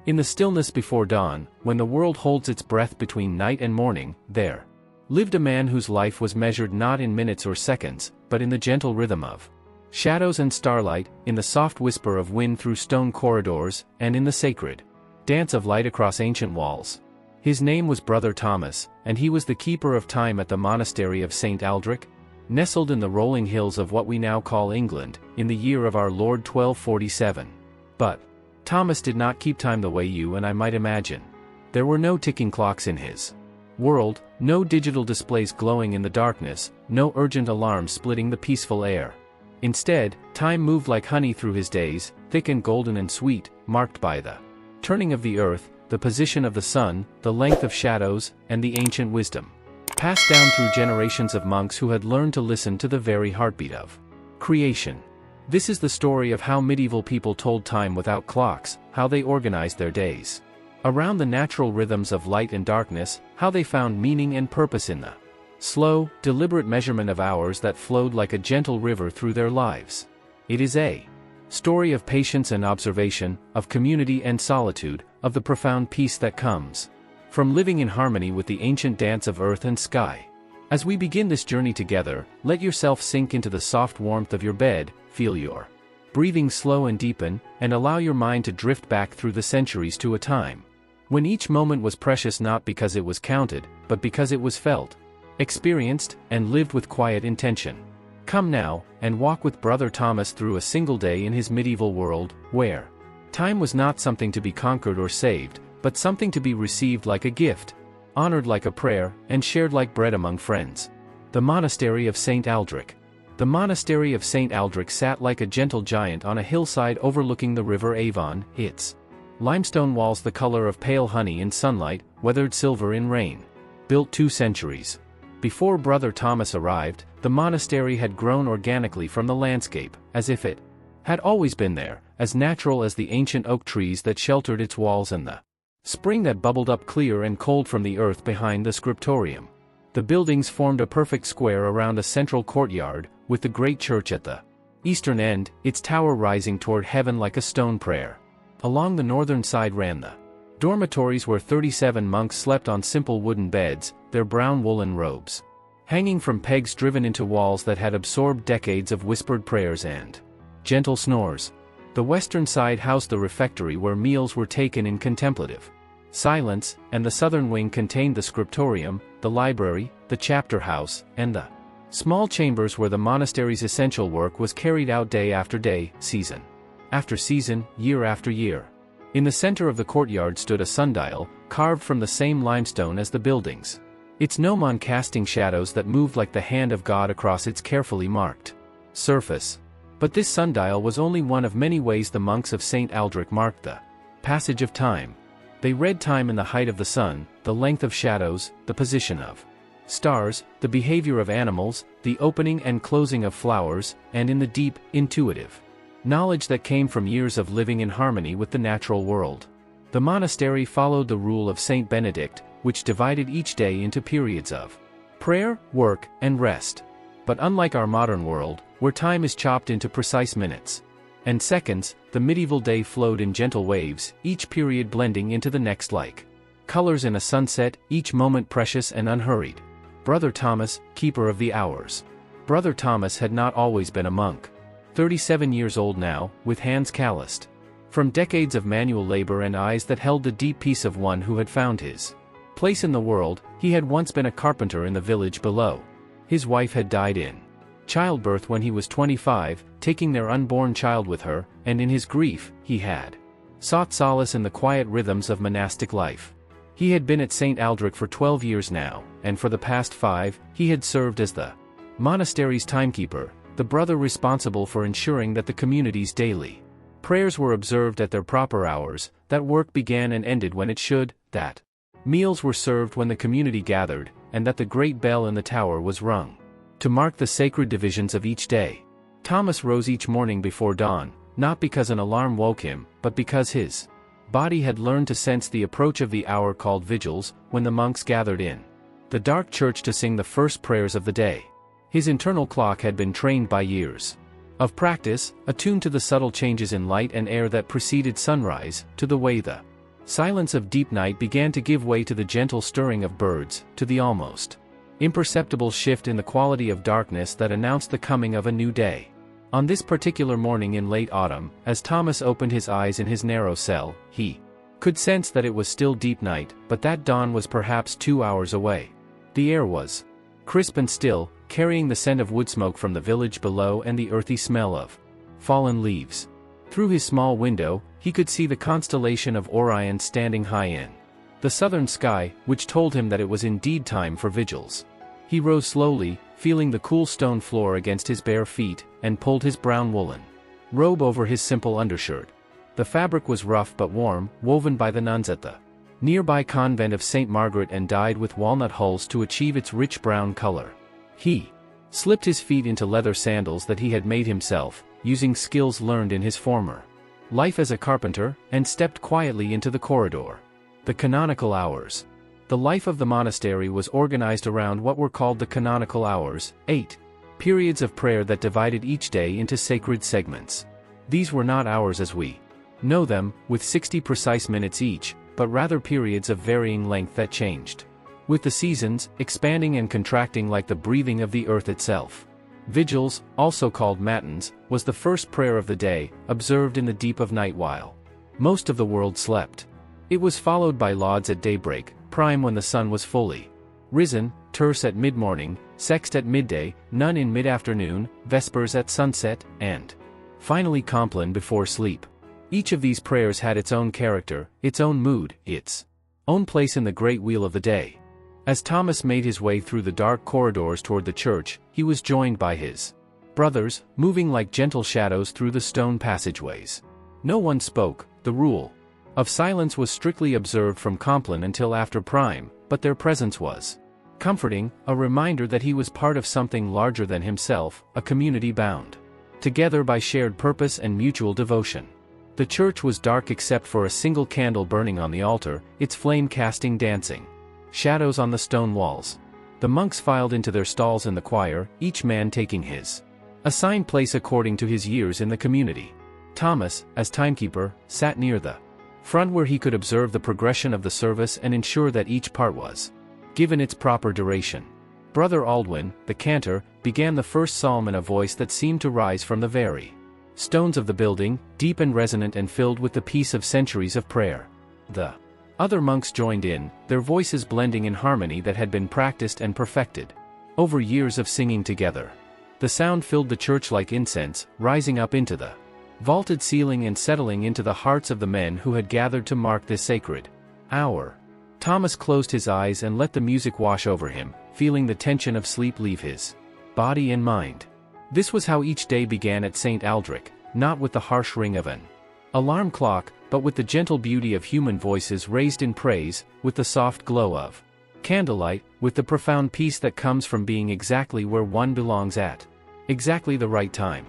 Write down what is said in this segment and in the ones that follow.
In the stillness before dawn, when the world holds its breath between night and morning, there lived a man whose life was measured not in minutes or seconds, but in the gentle rhythm of shadows and starlight, in the soft whisper of wind through stone corridors, and in the sacred dance of light across ancient walls. His name was Brother Thomas, and he was the keeper of time at the monastery of St. Aldrich, nestled in the rolling hills of what we now call England, in the year of our Lord 1247. But Thomas did not keep time the way you and I might imagine. There were no ticking clocks in his world, no digital displays glowing in the darkness, no urgent alarms splitting the peaceful air. Instead, time moved like honey through his days, thick and golden and sweet, marked by the turning of the earth, the position of the sun, the length of shadows, and the ancient wisdom passed down through generations of monks who had learned to listen to the very heartbeat of creation. This is the story of how medieval people told time without clocks, how they organized their days around the natural rhythms of light and darkness, how they found meaning and purpose in the slow, deliberate measurement of hours that flowed like a gentle river through their lives. It is a story of patience and observation, of community and solitude, of the profound peace that comes from living in harmony with the ancient dance of earth and sky. As we begin this journey together, let yourself sink into the soft warmth of your bed, feel your breathing slow and deepen, and allow your mind to drift back through the centuries to a time when each moment was precious not because it was counted, but because it was felt, experienced, and lived with quiet intention. Come now, and walk with Brother Thomas through a single day in his medieval world, where time was not something to be conquered or saved, but something to be received like a gift, honored like a prayer, and shared like bread among friends. The Monastery of St. Aldrich. The Monastery of St. Aldrich sat like a gentle giant on a hillside overlooking the river Avon, its limestone walls the color of pale honey in sunlight, weathered silver in rain. Built 2 centuries before Brother Thomas arrived, the monastery had grown organically from the landscape, as if it had always been there, as natural as the ancient oak trees that sheltered its walls and the spring that bubbled up clear and cold from the earth behind the scriptorium. The buildings formed a perfect square around a central courtyard, with the great church at the eastern end, its tower rising toward heaven like a stone prayer. Along the northern side ran the dormitories where 37 monks slept on simple wooden beds, their brown woolen robes hanging from pegs driven into walls that had absorbed decades of whispered prayers and gentle snores. The western side housed the refectory where meals were taken in contemplative silence, and the southern wing contained the scriptorium, the library, the chapter house, and the small chambers where the monastery's essential work was carried out day after day, season after season, year after year. In the center of the courtyard stood a sundial, carved from the same limestone as the buildings, its gnomon casting shadows that moved like the hand of God across its carefully marked surface. But this sundial was only one of many ways the monks of St. Aldrich marked the passage of time. They read time in the height of the sun, the length of shadows, the position of stars, the behavior of animals, the opening and closing of flowers, and in the deep, intuitive knowledge that came from years of living in harmony with the natural world. The monastery followed the rule of Saint Benedict, which divided each day into periods of prayer, work, and rest. But unlike our modern world, where time is chopped into precise minutes and seconds, the medieval day flowed in gentle waves, each period blending into the next like colors in a sunset, each moment precious and unhurried. Brother Thomas, keeper of the hours. Brother Thomas had not always been a monk. 37 years old now, with hands calloused from decades of manual labor and eyes that held the deep peace of one who had found his place in the world, he had once been a carpenter in the village below. His wife had died in childbirth when he was 25, taking their unborn child with her, and in his grief, he had sought solace in the quiet rhythms of monastic life. He had been at St. Aldrich for 12 years now, and for the past 5, he had served as the monastery's timekeeper, the brother responsible for ensuring that the community's daily prayers were observed at their proper hours, that work began and ended when it should, that meals were served when the community gathered, and that the great bell in the tower was rung to mark the sacred divisions of each day. Thomas rose each morning before dawn, not because an alarm woke him, but because his body had learned to sense the approach of the hour called vigils, when the monks gathered in the dark church to sing the first prayers of the day. His internal clock had been trained by years of practice, attuned to the subtle changes in light and air that preceded sunrise, to the way the Silence of deep night began to give way to the gentle stirring of birds, to the almost imperceptible shift in the quality of darkness that announced the coming of a new day. On this particular morning in late autumn, as Thomas opened his eyes in his narrow cell, he could sense that it was still deep night, but that dawn was perhaps 2 hours away. The air was crisp and still, carrying the scent of wood smoke from the village below and the earthy smell of fallen leaves. Through his small window, he could see the constellation of Orion standing high in the southern sky, which told him that it was indeed time for vigils. He rose slowly, feeling the cool stone floor against his bare feet, and pulled his brown woolen robe over his simple undershirt. The fabric was rough but warm, woven by the nuns at the nearby convent of St. Margaret and dyed with walnut hulls to achieve its rich brown color. He slipped his feet into leather sandals that he had made himself, using skills learned in his former life as a carpenter, and stepped quietly into the corridor. The canonical hours. The life of the monastery was organized around what were called the canonical hours, 8 periods of prayer that divided each day into sacred segments. These were not hours as we know them, with 60 precise minutes each, but rather periods of varying length that changed with the seasons, expanding and contracting like the breathing of the earth itself. Vigils, also called matins, was the first prayer of the day, observed in the deep of night while most of the world slept. It was followed by lauds at daybreak, prime when the sun was fully risen, terce at mid-morning, sext at midday, none in mid-afternoon, vespers at sunset, and finally compline before sleep. Each of these prayers had its own character, its own mood, its own place in the great wheel of the day. As Thomas made his way through the dark corridors toward the church, he was joined by his brothers, moving like gentle shadows through the stone passageways. No one spoke. The rule of silence was strictly observed from compline until after prime, but their presence was comforting, a reminder that he was part of something larger than himself, a community bound together by shared purpose and mutual devotion. The church was dark except for a single candle burning on the altar, its flame casting dancing shadows on the stone walls. The monks filed into their stalls in the choir, each man taking his assigned place according to his years in the community. Thomas, as timekeeper, sat near the front where he could observe the progression of the service and ensure that each part was given its proper duration. Brother Aldwin, the cantor, began the first psalm in a voice that seemed to rise from the very stones of the building, deep and resonant and filled with the peace of centuries of prayer. The other monks joined in, their voices blending in harmony that had been practiced and perfected over years of singing together. The sound filled the church like incense, rising up into the vaulted ceiling and settling into the hearts of the men who had gathered to mark this sacred hour. Thomas closed his eyes and let the music wash over him, feeling the tension of sleep leave his body and mind. This was how each day began at St. Aldrich, not with the harsh ring of an alarm clock, but with the gentle beauty of human voices raised in praise, with the soft glow of candlelight, with the profound peace that comes from being exactly where one belongs at exactly the right time.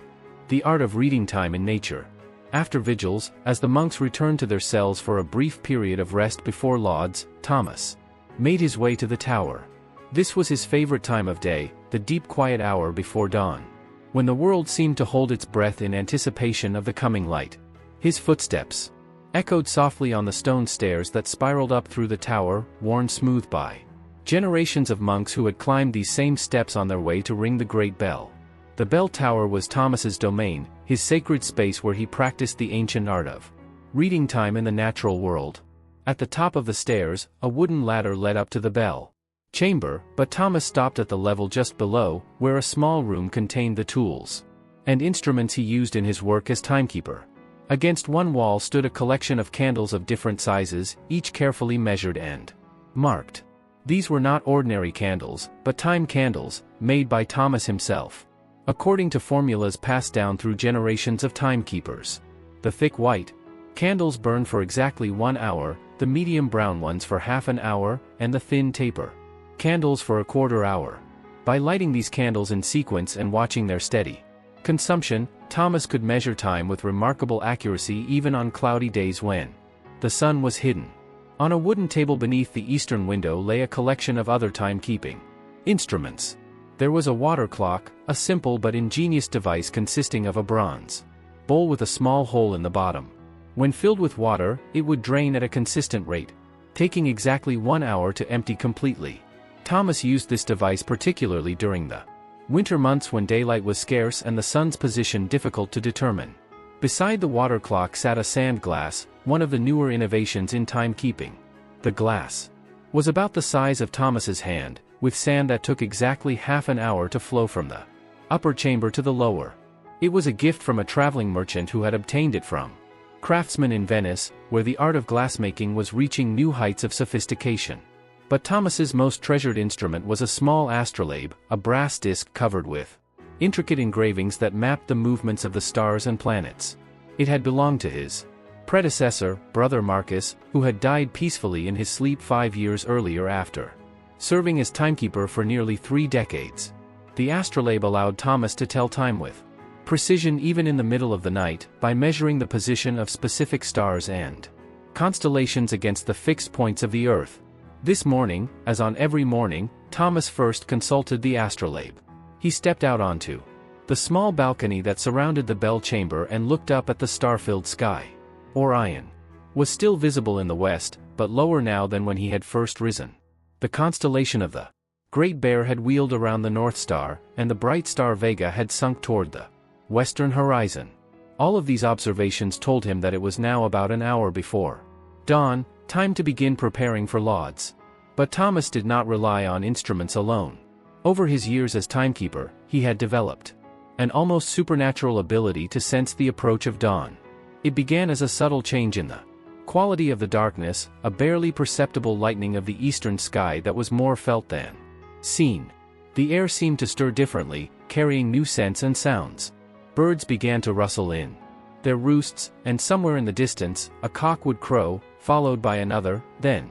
The art of reading time in nature. After vigils, as the monks returned to their cells for a brief period of rest before lauds, Thomas made his way to the tower. This was his favorite time of day, the deep quiet hour before dawn, when the world seemed to hold its breath in anticipation of the coming light. His footsteps echoed softly on the stone stairs that spiraled up through the tower, worn smooth by generations of monks who had climbed these same steps on their way to ring the great bell. The bell tower was Thomas's domain, his sacred space where he practiced the ancient art of reading time in the natural world. At the top of the stairs, a wooden ladder led up to the bell chamber, but Thomas stopped at the level just below, where a small room contained the tools and instruments he used in his work as timekeeper. Against one wall stood a collection of candles of different sizes, each carefully measured and marked. These were not ordinary candles, but time candles, made by Thomas himself, according to formulas passed down through generations of timekeepers. The thick white candles burned for exactly 1 hour, the medium brown ones for half an hour, and the thin taper candles for a quarter hour. By lighting these candles in sequence and watching their steady consumption, Thomas could measure time with remarkable accuracy even on cloudy days when the sun was hidden. On a wooden table beneath the eastern window lay a collection of other timekeeping instruments. There was a water clock, a simple but ingenious device consisting of a bronze bowl with a small hole in the bottom. When filled with water, it would drain at a consistent rate, taking exactly 1 hour to empty completely. Thomas used this device particularly during the winter months when daylight was scarce and the sun's position difficult to determine. Beside the water clock sat a sand glass, one of the newer innovations in timekeeping. The glass was about the size of Thomas's hand, with sand that took exactly half an hour to flow from the upper chamber to the lower. It was a gift from a traveling merchant who had obtained it from craftsmen in Venice, where the art of glassmaking was reaching new heights of sophistication. But Thomas's most treasured instrument was a small astrolabe, a brass disc covered with intricate engravings that mapped the movements of the stars and planets. It had belonged to his predecessor, Brother Marcus, who had died peacefully in his sleep 5 years earlier after serving as timekeeper for nearly 3 decades. The astrolabe allowed Thomas to tell time with precision even in the middle of the night, by measuring the position of specific stars and constellations against the fixed points of the earth. This morning, as on every morning, Thomas first consulted the astrolabe. He stepped out onto the small balcony that surrounded the bell chamber and looked up at the star-filled sky. Orion was still visible in the west, but lower now than when he had first risen. The constellation of the Great Bear had wheeled around the North Star, and the bright star Vega had sunk toward the western horizon. All of these observations told him that it was now about an hour before dawn, time to begin preparing for lauds. But Thomas did not rely on instruments alone. Over his years as timekeeper, he had developed an almost supernatural ability to sense the approach of dawn. It began as a subtle change in the quality of the darkness, a barely perceptible lightening of the eastern sky that was more felt than seen. The air seemed to stir differently, carrying new scents and sounds. Birds began to rustle in their roosts, and somewhere in the distance, a cock would crow, followed by another, then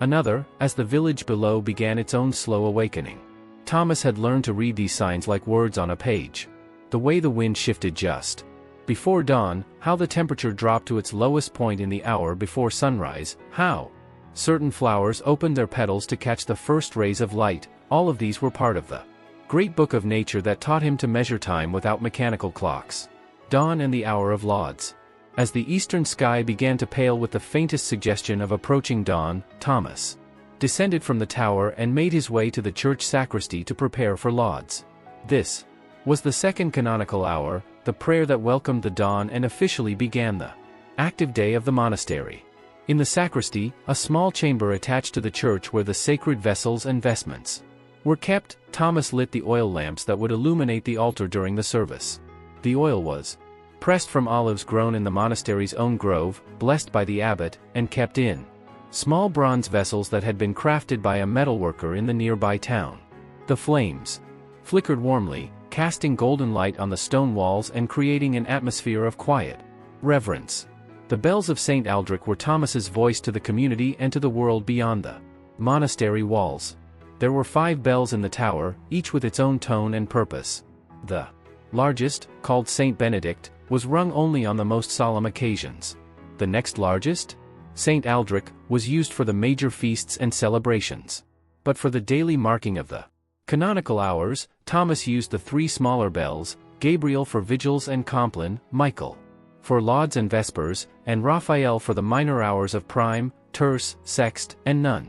another, as the village below began its own slow awakening. Thomas had learned to read these signs like words on a page. The way the wind shifted just before dawn, how the temperature dropped to its lowest point in the hour before sunrise, how certain flowers opened their petals to catch the first rays of light. All of these were part of the great book of nature that taught him to measure time without mechanical clocks. Dawn and the hour of lauds. As the eastern sky began to pale with the faintest suggestion of approaching dawn, Thomas descended from the tower and made his way to the church sacristy to prepare for lauds. This was the second canonical hour, the prayer that welcomed the dawn and officially began the active day of the monastery. In the sacristy, a small chamber attached to the church where the sacred vessels and vestments were kept, Thomas lit the oil lamps that would illuminate the altar during the service. The oil was pressed from olives grown in the monastery's own grove, blessed by the abbot, and kept in small bronze vessels that had been crafted by a metalworker in the nearby town. The flames flickered warmly, casting golden light on the stone walls and creating an atmosphere of quiet reverence. The bells of St. Aldrich were Thomas's voice to the community and to the world beyond the monastery walls. There were 5 bells in the tower, each with its own tone and purpose. The largest, called St. Benedict, was rung only on the most solemn occasions. The next largest, St. Aldrich, was used for the major feasts and celebrations. But for the daily marking of the canonical hours, Thomas used the 3 smaller bells, Gabriel for vigils and Compline, Michael for lauds and vespers, and Raphael for the minor hours of prime, terce, sext, and none.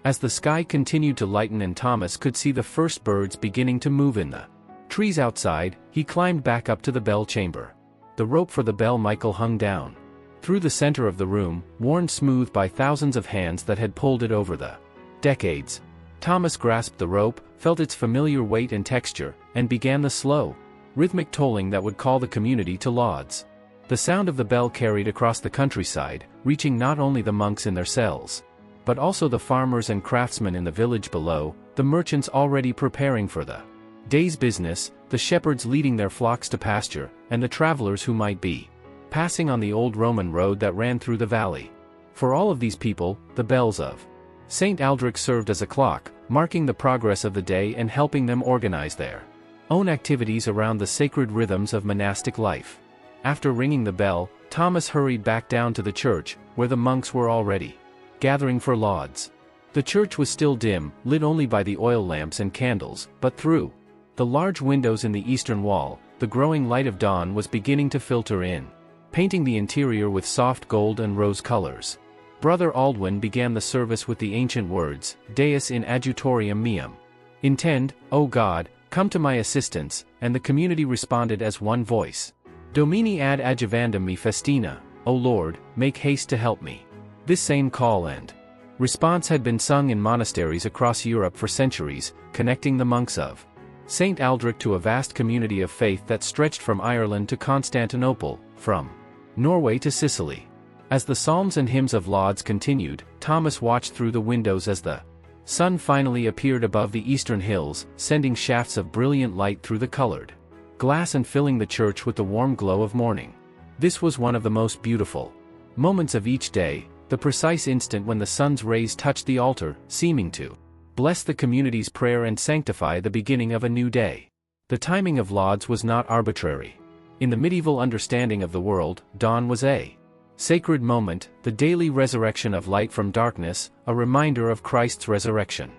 As the sky continued to lighten and Thomas could see the first birds beginning to move in the trees outside, he climbed back up to the bell chamber. The rope for the bell Michael hung down through the center of the room, worn smooth by thousands of hands that had pulled it over the decades. Thomas grasped the rope, felt its familiar weight and texture, and began the slow, rhythmic tolling that would call the community to lauds. The sound of the bell carried across the countryside, reaching not only the monks in their cells, but also the farmers and craftsmen in the village below, the merchants already preparing for the day's business, the shepherds leading their flocks to pasture, and the travelers who might be passing on the old Roman road that ran through the valley. For all of these people, the bells of St. Aldrich served as a clock, marking the progress of the day and helping them organize their own activities around the sacred rhythms of monastic life. After ringing the bell, Thomas hurried back down to the church, where the monks were already gathering for lauds. The church was still dim, lit only by the oil lamps and candles, but through the large windows in the eastern wall, the growing light of dawn was beginning to filter in. painting the interior with soft gold and rose colors. Brother Aldwin began the service with the ancient words, Deus in adjutorium meum. Intend, O God, come to my assistance, and the community responded as one voice. Domini ad adjuvandum me festina, O Lord, make haste to help me. This same call and response had been sung in monasteries across Europe for centuries, connecting the monks of St. Aldrich to a vast community of faith that stretched from Ireland to Constantinople, from Norway to Sicily. As the psalms and hymns of lauds continued, Thomas watched through the windows as the sun finally appeared above the eastern hills, sending shafts of brilliant light through the colored glass and filling the church with the warm glow of morning. This was one of the most beautiful moments of each day, the precise instant when the sun's rays touched the altar, seeming to bless the community's prayer and sanctify the beginning of a new day. The timing of lauds was not arbitrary. In the medieval understanding of the world, dawn was a sacred moment, the daily resurrection of light from darkness, a reminder of Christ's resurrection,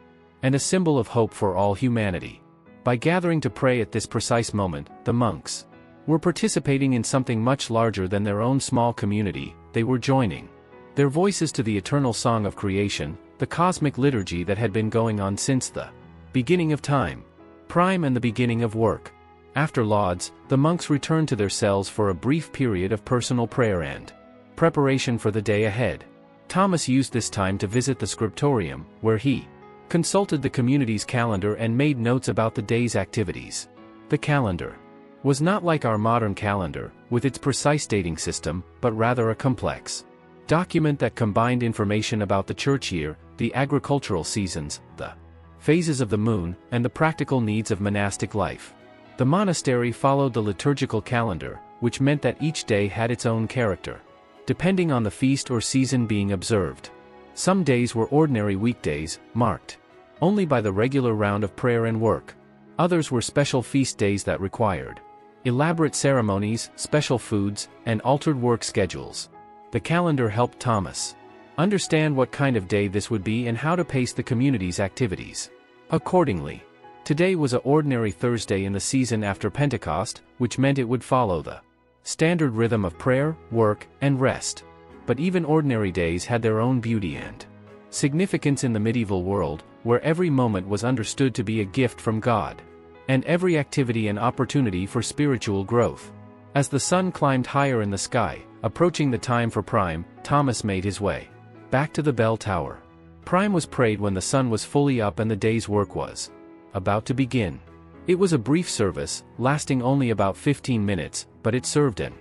and a symbol of hope for all humanity. By gathering to pray at this precise moment, the monks were participating in something much larger than their own small community. They were joining their voices to the eternal song of creation, the cosmic liturgy that had been going on since the beginning of time, prime and the beginning of work. After lauds, the monks returned to their cells for a brief period of personal prayer and preparation for the day ahead. Thomas used this time to visit the scriptorium, where he consulted the community's calendar and made notes about the day's activities. The calendar was not like our modern calendar, with its precise dating system, but rather a complex document that combined information about the church year, the agricultural seasons, the phases of the moon, and the practical needs of monastic life. The monastery followed the liturgical calendar, which meant that each day had its own character, depending on the feast or season being observed. Some days were ordinary weekdays, marked only by the regular round of prayer and work. Others were special feast days that required elaborate ceremonies, special foods, and altered work schedules. The calendar helped Thomas understand what kind of day this would be and how to pace the community's activities accordingly. Today was an ordinary Thursday in the season after Pentecost, which meant it would follow the standard rhythm of prayer, work, and rest. But even ordinary days had their own beauty and significance in the medieval world, where every moment was understood to be a gift from God, and every activity an opportunity for spiritual growth. As the sun climbed higher in the sky, approaching the time for prime, Thomas made his way back to the bell tower. Prime was prayed when the sun was fully up and the day's work was about to begin. It was a brief service, lasting only about 15 minutes, but it served an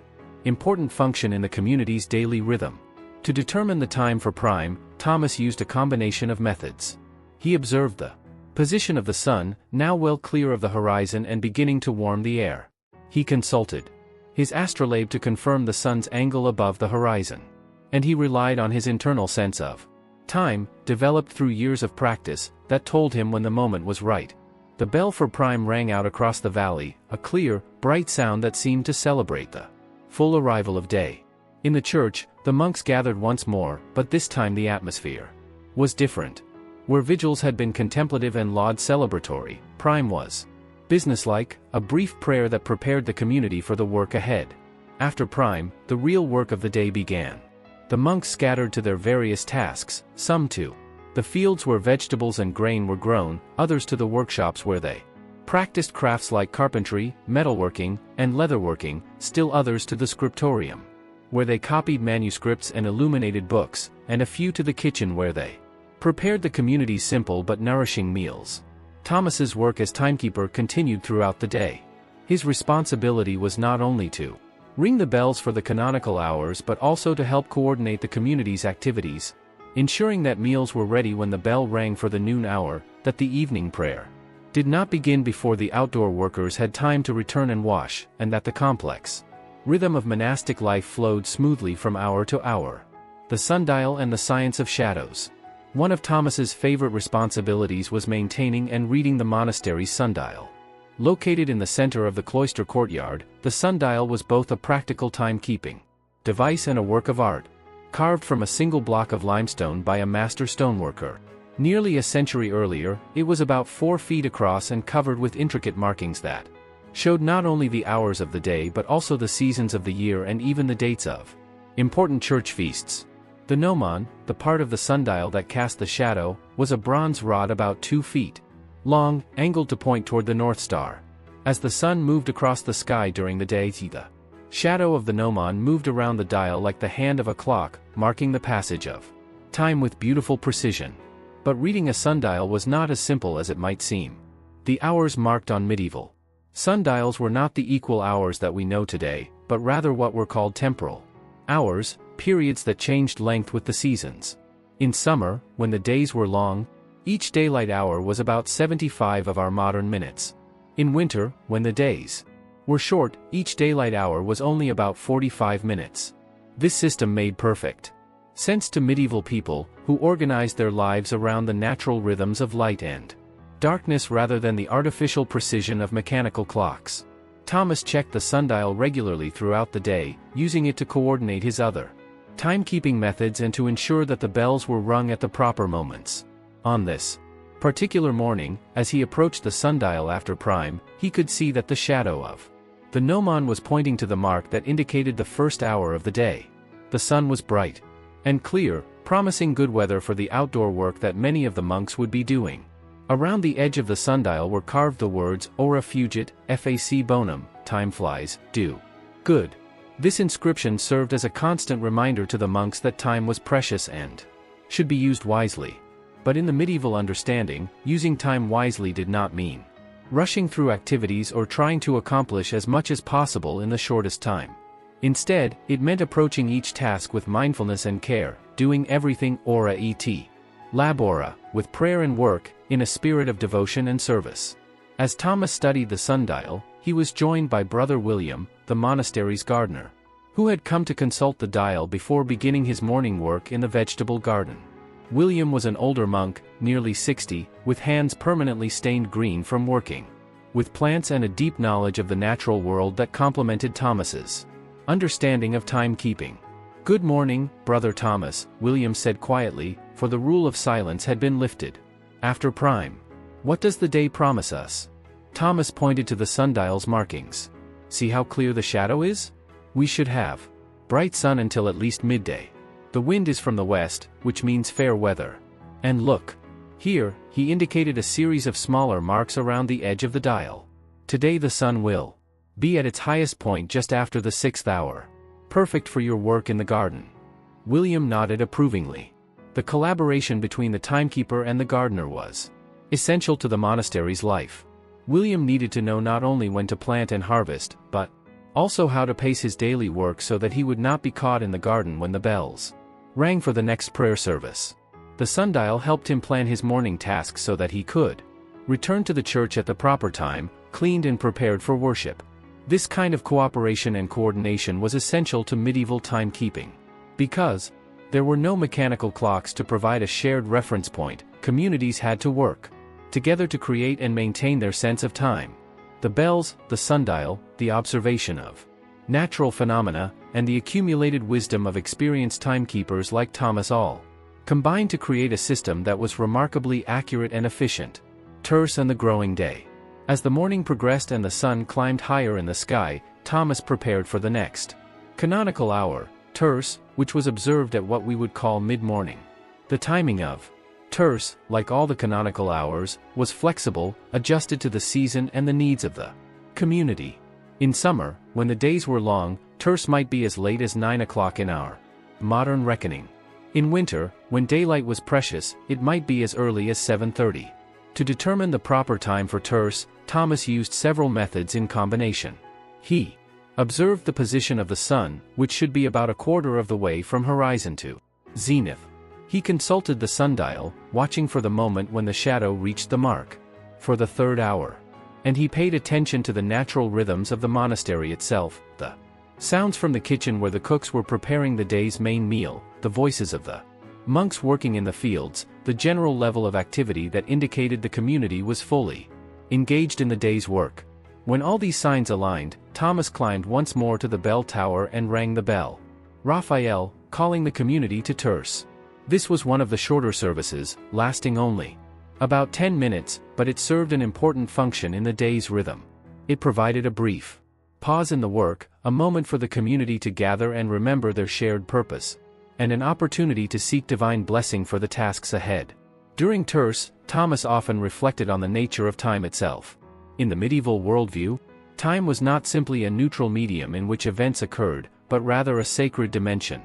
important function in the community's daily rhythm. To determine the time for prime, Thomas used a combination of methods. He observed the position of the sun, now well clear of the horizon and beginning to warm the air. He consulted his astrolabe to confirm the sun's angle above the horizon. And he relied on his internal sense of time, developed through years of practice, that told him when the moment was right. The bell for prime rang out across the valley, a clear, bright sound that seemed to celebrate the full arrival of day. In the church, the monks gathered once more, but this time the atmosphere was different. Where vigils had been contemplative and laud celebratory, prime was businesslike, a brief prayer that prepared the community for the work ahead. After prime, the real work of the day began. The monks scattered to their various tasks, some to the fields where vegetables and grain were grown, others to the workshops where they practiced crafts like carpentry, metalworking, and leatherworking, still others to the scriptorium, where they copied manuscripts and illuminated books, and a few to the kitchen where they prepared the community's simple but nourishing meals. Thomas's work as timekeeper continued throughout the day. His responsibility was not only to ring the bells for the canonical hours but also to help coordinate the community's activities, ensuring that meals were ready when the bell rang for the noon hour, that the evening prayer did not begin before the outdoor workers had time to return and wash, and that the complex rhythm of monastic life flowed smoothly from hour to hour. The sundial and the science of shadows. One of Thomas's favorite responsibilities was maintaining and reading the monastery's sundial. Located in the center of the cloister courtyard, the sundial was both a practical timekeeping device and a work of art, carved from a single block of limestone by a master stoneworker. Nearly a century earlier, it was about 4 feet across and covered with intricate markings that showed not only the hours of the day but also the seasons of the year and even the dates of important church feasts. The gnomon, the part of the sundial that cast the shadow, was a bronze rod about 2 feet long, angled to point toward the North Star. As the sun moved across the sky during the day, the shadow of the gnomon moved around the dial like the hand of a clock, marking the passage of time with beautiful precision. But reading a sundial was not as simple as it might seem. The hours marked on medieval sundials were not the equal hours that we know today, but rather what were called temporal hours, periods that changed length with the seasons. In summer, when the days were long, each daylight hour was about 75 of our modern minutes. In winter, when the days were short, each daylight hour was only about 45 minutes. This system made perfect sense to medieval people, who organized their lives around the natural rhythms of light and darkness rather than the artificial precision of mechanical clocks. Thomas checked the sundial regularly throughout the day, using it to coordinate his other timekeeping methods and to ensure that the bells were rung at the proper moments. On this particular morning, as he approached the sundial after prime, he could see that the shadow of the gnomon was pointing to the mark that indicated the first hour of the day. The sun was bright and clear, promising good weather for the outdoor work that many of the monks would be doing. Around the edge of the sundial were carved the words, Ora fugit, fac bonum, time flies, do good. This inscription served as a constant reminder to the monks that time was precious and should be used wisely. But in the medieval understanding, using time wisely did not mean rushing through activities or trying to accomplish as much as possible in the shortest time. Instead, it meant approaching each task with mindfulness and care, doing everything ora et labora, with prayer and work, in a spirit of devotion and service. As Thomas studied the sundial, he was joined by Brother William, the monastery's gardener, who had come to consult the dial before beginning his morning work in the vegetable garden. William was an older monk, nearly 60, with hands permanently stained green from working with plants and a deep knowledge of the natural world that complemented Thomas's understanding of timekeeping. "Good morning, Brother Thomas," William said quietly, for the rule of silence had been lifted. "After prime, what does the day promise us?" Thomas pointed to the sundial's markings. "See how clear the shadow is? We should have bright sun until at least midday. The wind is from the west, which means fair weather. And look. Here," he indicated a series of smaller marks around the edge of the dial. "Today the sun will be at its highest point just after the 6th hour. Perfect for your work in the garden." William nodded approvingly. The collaboration between the timekeeper and the gardener was essential to the monastery's life. William needed to know not only when to plant and harvest, but also how to pace his daily work so that he would not be caught in the garden when the bells rang for the next prayer service. The sundial helped him plan his morning tasks so that he could return to the church at the proper time, cleaned and prepared for worship. This kind of cooperation and coordination was essential to medieval timekeeping. Because there were no mechanical clocks to provide a shared reference point, communities had to work together to create and maintain their sense of time. The bells, the sundial, the observation of natural phenomena, and the accumulated wisdom of experienced timekeepers like Thomas all combined to create a system that was remarkably accurate and efficient. Terce and the growing day. As the morning progressed and the sun climbed higher in the sky, Thomas prepared for the next canonical hour, terce, which was observed at what we would call mid-morning. The timing of terce, like all the canonical hours, was flexible, adjusted to the season and the needs of the community. In summer, when the days were long, terce might be as late as 9 o'clock in our modern reckoning. In winter, when daylight was precious, it might be as early as 7:30. To determine the proper time for terce, Thomas used several methods in combination. He observed the position of the sun, which should be about a quarter of the way from horizon to zenith. He consulted the sundial, watching for the moment when the shadow reached the mark for the 3rd hour. And he paid attention to the natural rhythms of the monastery itself, the sounds from the kitchen where the cooks were preparing the day's main meal, the voices of the monks working in the fields, the general level of activity that indicated the community was fully engaged in the day's work. When all these signs aligned, Thomas climbed once more to the bell tower and rang the bell. Raphael, calling the community to terce. This was one of the shorter services, lasting only about 10 minutes, but it served an important function in the day's rhythm. It provided a brief pause in the work, a moment for the community to gather and remember their shared purpose, and an opportunity to seek divine blessing for the tasks ahead. During terce, Thomas often reflected on the nature of time itself. In the medieval worldview, time was not simply a neutral medium in which events occurred, but rather a sacred dimension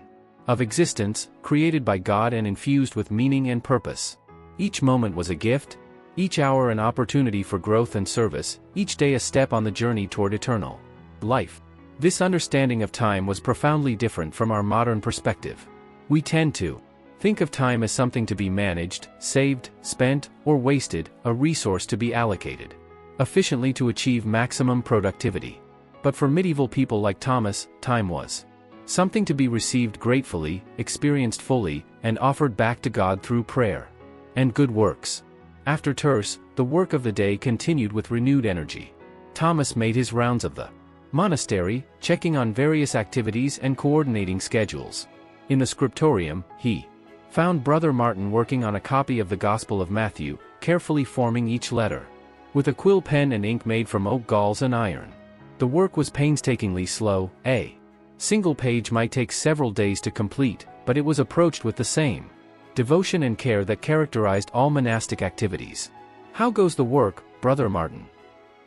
of existence, created by God and infused with meaning and purpose. Each moment was a gift, each hour an opportunity for growth and service, each day a step on the journey toward eternal life. This understanding of time was profoundly different from our modern perspective. We tend to think of time as something to be managed, saved, spent, or wasted, a resource to be allocated efficiently to achieve maximum productivity. But for medieval people like Thomas, time was something to be received gratefully, experienced fully, and offered back to God through prayer and good works. After terce, the work of the day continued with renewed energy. Thomas made his rounds of the monastery, checking on various activities and coordinating schedules. In the scriptorium, he found Brother Martin working on a copy of the Gospel of Matthew, carefully forming each letter with a quill pen and ink made from oak galls and iron. The work was painstakingly slow. A single page might take several days to complete, but it was approached with the same devotion and care that characterized all monastic activities. "How goes the work, Brother Martin?"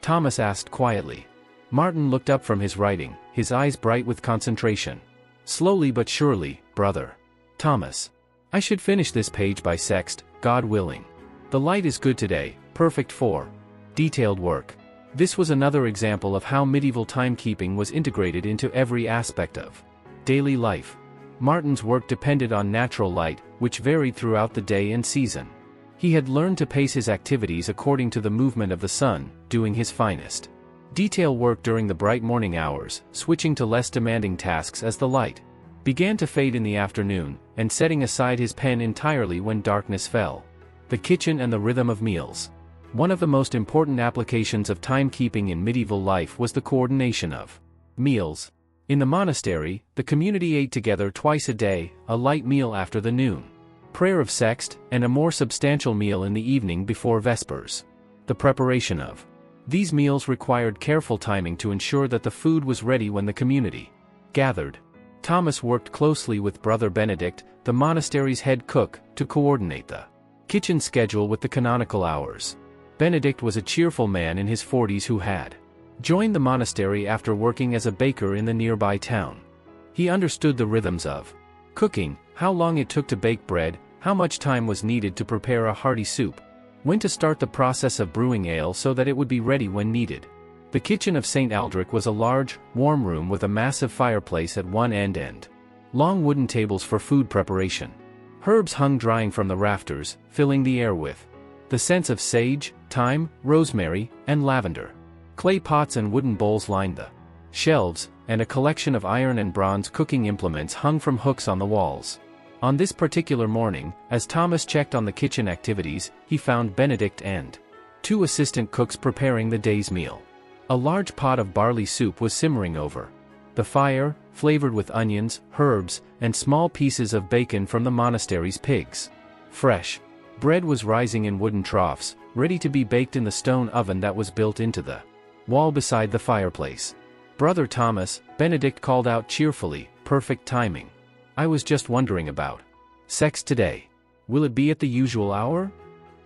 Thomas asked quietly. Martin looked up from his writing, his eyes bright with concentration. "Slowly but surely, brother Thomas. I should finish this page by sext, God willing. The light is good today, perfect for detailed work." This was another example of how medieval timekeeping was integrated into every aspect of daily life. Martin's work depended on natural light, which varied throughout the day and season. He had learned to pace his activities according to the movement of the sun, doing his finest detail work during the bright morning hours, switching to less demanding tasks as the light began to fade in the afternoon, and setting aside his pen entirely when darkness fell. The kitchen and the rhythm of meals. One of the most important applications of timekeeping in medieval life was the coordination of meals. In the monastery, the community ate together twice a day, a light meal after the noon prayer of sext, and a more substantial meal in the evening before vespers. The preparation of these meals required careful timing to ensure that the food was ready when the community gathered. Thomas worked closely with Brother Benedict, the monastery's head cook, to coordinate the kitchen schedule with the canonical hours. Benedict was a cheerful man in his 40s who had joined the monastery after working as a baker in the nearby town. He understood the rhythms of cooking, how long it took to bake bread, how much time was needed to prepare a hearty soup, when to start the process of brewing ale so that it would be ready when needed. The kitchen of St. Aldrich was a large, warm room with a massive fireplace at one end and long wooden tables for food preparation. Herbs hung drying from the rafters, filling the air with the scents of sage, thyme, rosemary, and lavender. Clay pots and wooden bowls lined the shelves, and a collection of iron and bronze cooking implements hung from hooks on the walls. On this particular morning, as Thomas checked on the kitchen activities, he found Benedict and two assistant cooks preparing the day's meal. A large pot of barley soup was simmering over the fire, flavored with onions, herbs, and small pieces of bacon from the monastery's pigs. Fresh bread was rising in wooden troughs, ready to be baked in the stone oven that was built into the wall beside the fireplace. "Brother Thomas," Benedict called out cheerfully, "perfect timing. I was just wondering about sext today. Will it be at the usual hour?"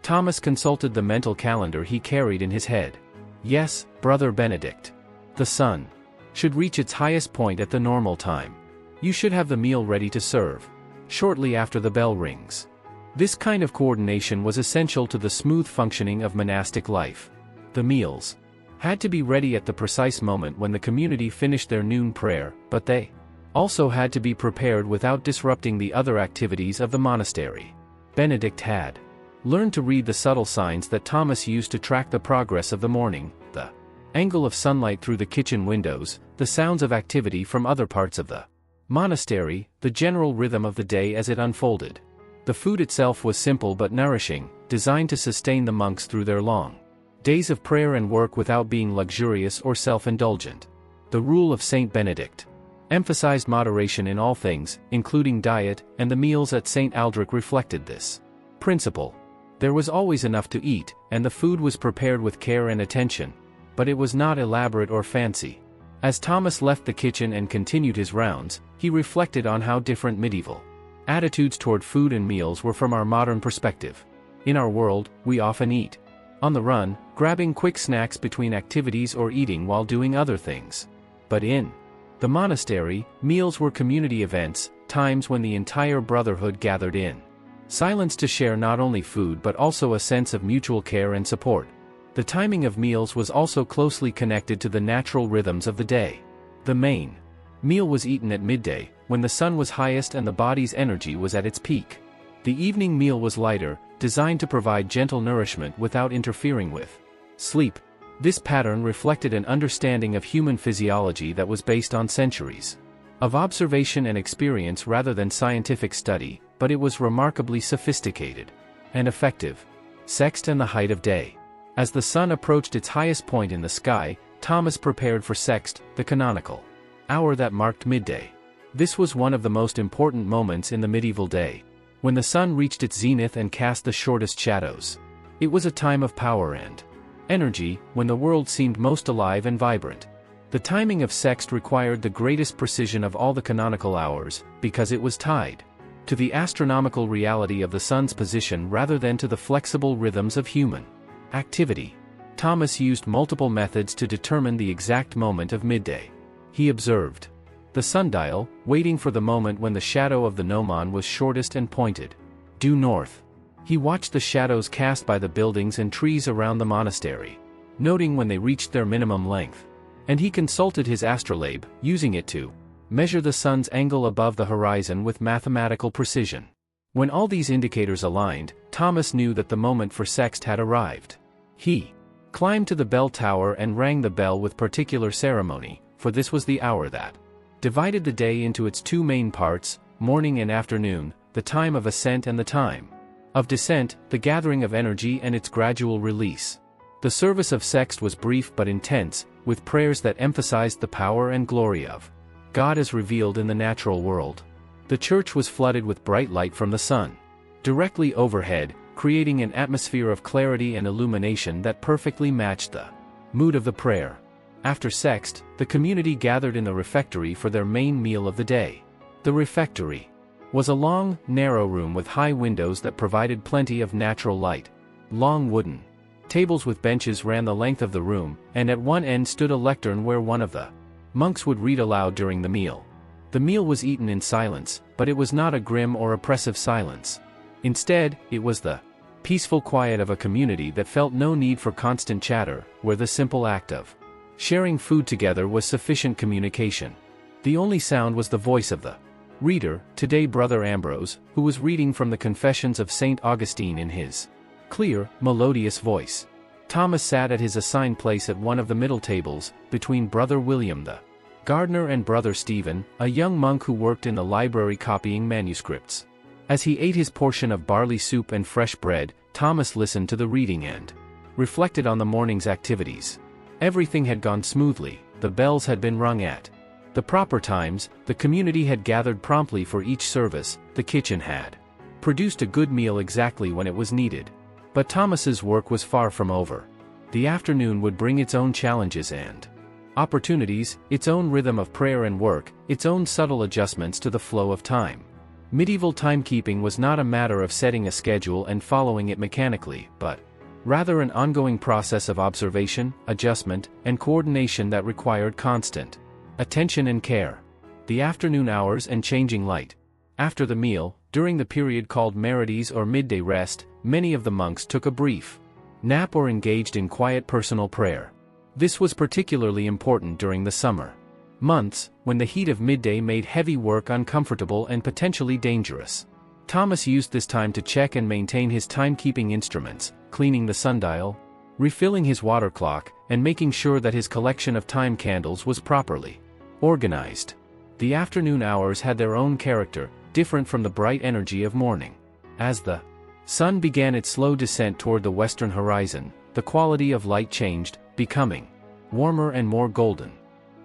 Thomas consulted the mental calendar he carried in his head. "Yes, Brother Benedict. The sun should reach its highest point at the normal time. You should have the meal ready to serve shortly after the bell rings." This kind of coordination was essential to the smooth functioning of monastic life. The meals had to be ready at the precise moment when the community finished their noon prayer, but they also had to be prepared without disrupting the other activities of the monastery. Benedict had learned to read the subtle signs that Thomas used to track the progress of the morning, the angle of sunlight through the kitchen windows, the sounds of activity from other parts of the monastery, the general rhythm of the day as it unfolded. The food itself was simple but nourishing, designed to sustain the monks through their long days of prayer and work without being luxurious or self-indulgent. The rule of Saint Benedict emphasized moderation in all things, including diet, and the meals at St. Aldrich reflected this principle. There was always enough to eat, and the food was prepared with care and attention. but it was not elaborate or fancy. As Thomas left the kitchen and continued his rounds, he reflected on how different medieval attitudes toward food and meals were from our modern perspective. In our world, we often eat on the run, grabbing quick snacks between activities or eating while doing other things. But in the monastery, meals were community events, times when the entire brotherhood gathered in silence to share not only food but also a sense of mutual care and support. The timing of meals was also closely connected to the natural rhythms of the day. The main meal was eaten at midday, when the sun was highest and the body's energy was at its peak. The evening meal was lighter, designed to provide gentle nourishment without interfering with sleep. This pattern reflected an understanding of human physiology that was based on centuries of observation and experience rather than scientific study, but it was remarkably sophisticated and effective. Sext and the height of day. As the sun approached its highest point in the sky, Thomas prepared for sext, the canonical hour that marked midday. This was one of the most important moments in the medieval day, when the sun reached its zenith and cast the shortest shadows. It was a time of power and energy, when the world seemed most alive and vibrant. The timing of sext required the greatest precision of all the canonical hours, because it was tied to the astronomical reality of the sun's position rather than to the flexible rhythms of human activity. Thomas used multiple methods to determine the exact moment of midday. He observed the sundial, waiting for the moment when the shadow of the gnomon was shortest and pointed due north. He watched the shadows cast by the buildings and trees around the monastery, noting when they reached their minimum length. And he consulted his astrolabe, using it to measure the sun's angle above the horizon with mathematical precision. When all these indicators aligned, Thomas knew that the moment for sext had arrived. He climbed to the bell tower and rang the bell with particular ceremony, for this was the hour that divided the day into its two main parts, morning and afternoon, the time of ascent and the time of descent, the gathering of energy and its gradual release. The service of sext was brief but intense, with prayers that emphasized the power and glory of God as revealed in the natural world. The church was flooded with bright light from the sun directly overhead, creating an atmosphere of clarity and illumination that perfectly matched the mood of the prayer. After sext, the community gathered in the refectory for their main meal of the day. The refectory was a long, narrow room with high windows that provided plenty of natural light. Long wooden tables with benches ran the length of the room, and at one end stood a lectern where one of the monks would read aloud during the meal. The meal was eaten in silence, but it was not a grim or oppressive silence. Instead, it was the peaceful quiet of a community that felt no need for constant chatter, where the simple act of sharing food together was sufficient communication. The only sound was the voice of the reader, today Brother Ambrose, who was reading from the Confessions of St. Augustine in his clear, melodious voice. Thomas sat at his assigned place at one of the middle tables, between Brother William the gardener and Brother Stephen, a young monk who worked in the library copying manuscripts. As he ate his portion of barley soup and fresh bread, Thomas listened to the reading and reflected on the morning's activities. Everything had gone smoothly, the bells had been rung at the proper times, the community had gathered promptly for each service, the kitchen had produced a good meal exactly when it was needed. But Thomas's work was far from over. The afternoon would bring its own challenges and opportunities, its own rhythm of prayer and work, its own subtle adjustments to the flow of time. Medieval timekeeping was not a matter of setting a schedule and following it mechanically, but rather an ongoing process of observation, adjustment, and coordination that required constant attention and care. The afternoon hours and changing light. After the meal, during the period called merides or midday rest, many of the monks took a brief nap or engaged in quiet personal prayer. This was particularly important during the summer months, when the heat of midday made heavy work uncomfortable and potentially dangerous. Thomas used this time to check and maintain his timekeeping instruments, cleaning the sundial, refilling his water clock, and making sure that his collection of time candles was properly organized. The afternoon hours had their own character, different from the bright energy of morning. As the sun began its slow descent toward the western horizon, the quality of light changed, becoming warmer and more golden.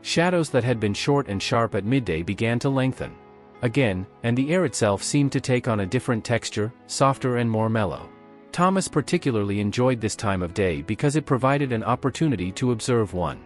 Shadows that had been short and sharp at midday began to lengthen again, and the air itself seemed to take on a different texture, softer and more mellow. Thomas particularly enjoyed this time of day because it provided an opportunity to observe one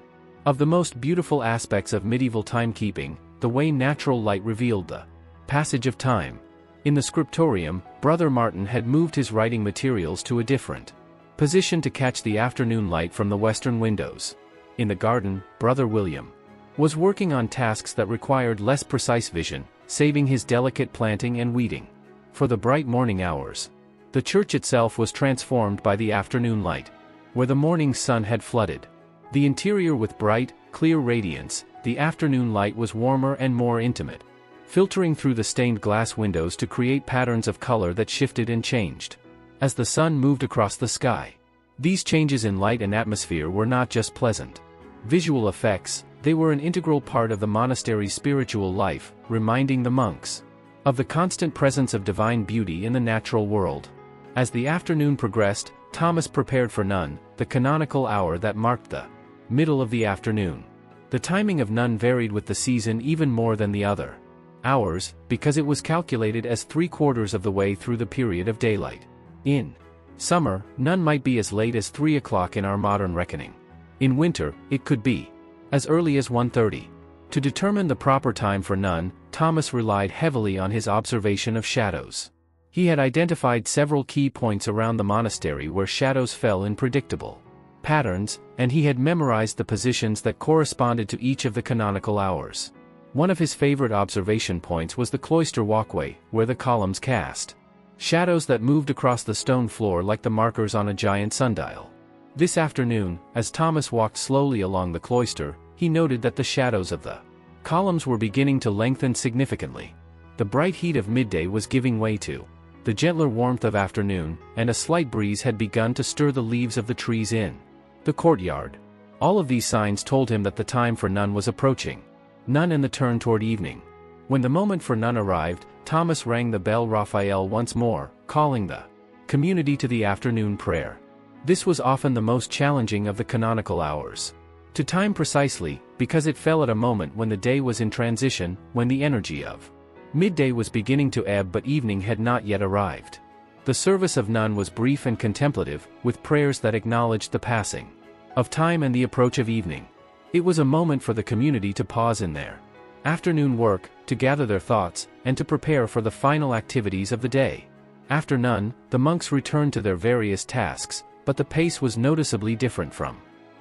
of the most beautiful aspects of medieval timekeeping, the way natural light revealed the passage of time. In the scriptorium, Brother Martin had moved his writing materials to a different position to catch the afternoon light from the western windows. In the garden, Brother William was working on tasks that required less precise vision, saving his delicate planting and weeding for the bright morning hours. The church itself was transformed by the afternoon light, where the morning sun had flooded the interior with bright, clear radiance. The afternoon light was warmer and more intimate, filtering through the stained glass windows to create patterns of color that shifted and changed as the sun moved across the sky. These changes in light and atmosphere were not just pleasant visual effects, they were an integral part of the monastery's spiritual life, reminding the monks of the constant presence of divine beauty in the natural world. As the afternoon progressed, Thomas prepared for none, the canonical hour that marked the middle of the afternoon. The timing of none varied with the season even more than the other hours, because it was calculated as 3/4 of the way through the period of daylight. In summer, none might be as late as 3 o'clock in our modern reckoning. In winter, it could be as early as 1:30. To determine the proper time for none, Thomas relied heavily on his observation of shadows. He had identified several key points around the monastery where shadows fell in predictable patterns, and he had memorized the positions that corresponded to each of the canonical hours. One of his favorite observation points was the cloister walkway, where the columns cast shadows that moved across the stone floor like the markers on a giant sundial. This afternoon, as Thomas walked slowly along the cloister, he noted that the shadows of the columns were beginning to lengthen significantly. The bright heat of midday was giving way to the gentler warmth of afternoon, and a slight breeze had begun to stir the leaves of the trees in the courtyard. All of these signs told him that the time for none was approaching. None and the turn toward evening. When the moment for none arrived, Thomas rang the bell Raphael once more, calling the community to the afternoon prayer. This was often the most challenging of the canonical hours to time precisely, because it fell at a moment when the day was in transition, when the energy of midday was beginning to ebb but evening had not yet arrived. The service of none was brief and contemplative, with prayers that acknowledged the passing of time and the approach of evening. It was a moment for the community to pause in their afternoon work, to gather their thoughts, and to prepare for the final activities of the day. After none, the monks returned to their various tasks, but the pace was noticeably different from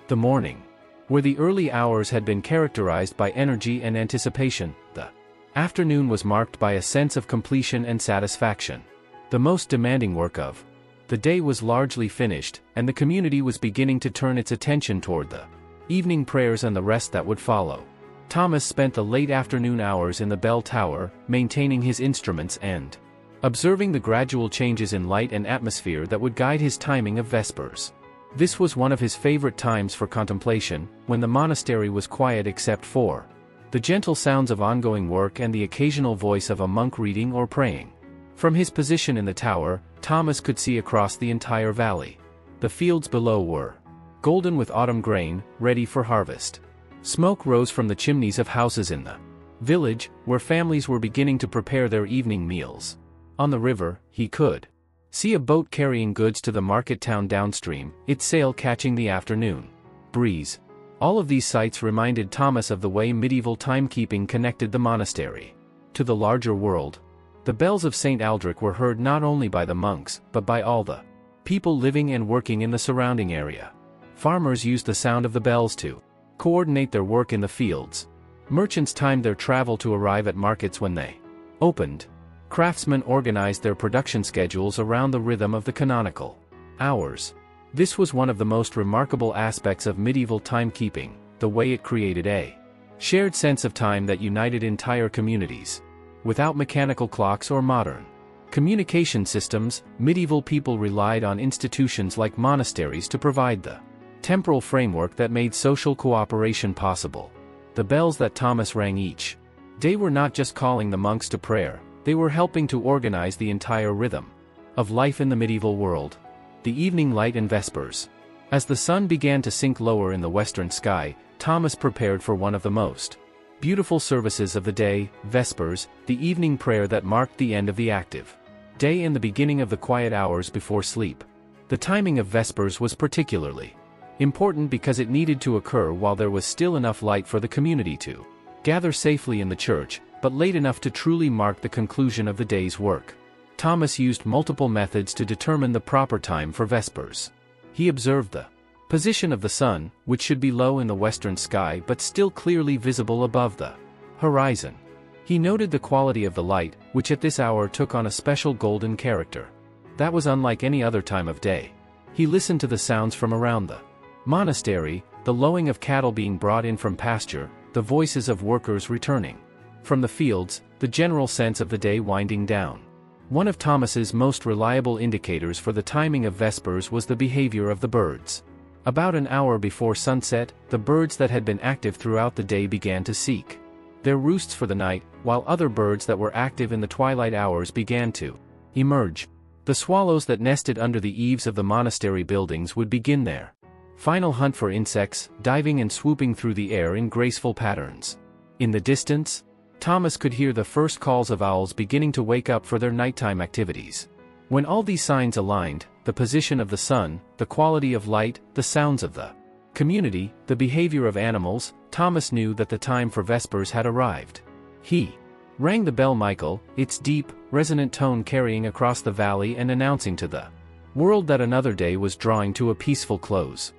the morning, where the early hours had been characterized by energy and anticipation. The afternoon was marked by a sense of completion and satisfaction. The most demanding work of the day was largely finished, and the community was beginning to turn its attention toward the evening prayers and the rest that would follow. Thomas spent the late afternoon hours in the bell tower, maintaining his instruments and observing the gradual changes in light and atmosphere that would guide his timing of vespers. This was one of his favorite times for contemplation, when the monastery was quiet except for the gentle sounds of ongoing work and the occasional voice of a monk reading or praying. From his position in the tower, Thomas could see across the entire valley. The fields below were golden with autumn grain, ready for harvest. Smoke rose from the chimneys of houses in the village, where families were beginning to prepare their evening meals. On the river, he could see a boat carrying goods to the market town downstream, its sail catching the afternoon breeze. All of these sights reminded Thomas of the way medieval timekeeping connected the monastery to the larger world. The bells of St. Aldrich were heard not only by the monks, but by all the people living and working in the surrounding area. Farmers used the sound of the bells to coordinate their work in the fields. Merchants timed their travel to arrive at markets when they opened. Craftsmen organized their production schedules around the rhythm of the canonical hours. This was one of the most remarkable aspects of medieval timekeeping, the way it created a shared sense of time that united entire communities. Without mechanical clocks or modern communication systems, medieval people relied on institutions like monasteries to provide the temporal framework that made social cooperation possible. The bells that Thomas rang each day were not just calling the monks to prayer, they were helping to organize the entire rhythm of life in the medieval world. The evening light and vespers. As the sun began to sink lower in the western sky, Thomas prepared for one of the most beautiful services of the day, vespers, the evening prayer that marked the end of the active day and the beginning of the quiet hours before sleep. The timing of Vespers was particularly important because it needed to occur while there was still enough light for the community to gather safely in the church, but late enough to truly mark the conclusion of the day's work. Thomas used multiple methods to determine the proper time for Vespers. He observed the position of the sun, which should be low in the western sky but still clearly visible above the horizon. He noted the quality of the light, which at this hour took on a special golden character. That was unlike any other time of day. He listened to the sounds from around the monastery, the lowing of cattle being brought in from pasture, the voices of workers returning from the fields, the general sense of the day winding down. One of Thomas's most reliable indicators for the timing of Vespers was the behavior of the birds. About an hour before sunset, the birds that had been active throughout the day began to seek their roosts for the night, while other birds that were active in the twilight hours began to emerge. The swallows that nested under the eaves of the monastery buildings would begin their final hunt for insects, diving and swooping through the air in graceful patterns. In the distance, Thomas could hear the first calls of owls beginning to wake up for their nighttime activities. When all these signs aligned, the position of the sun, the quality of light, the sounds of the community, the behavior of animals, Thomas knew that the time for Vespers had arrived. He rang the bell Michael, its deep, resonant tone carrying across the valley and announcing to the world that another day was drawing to a peaceful close.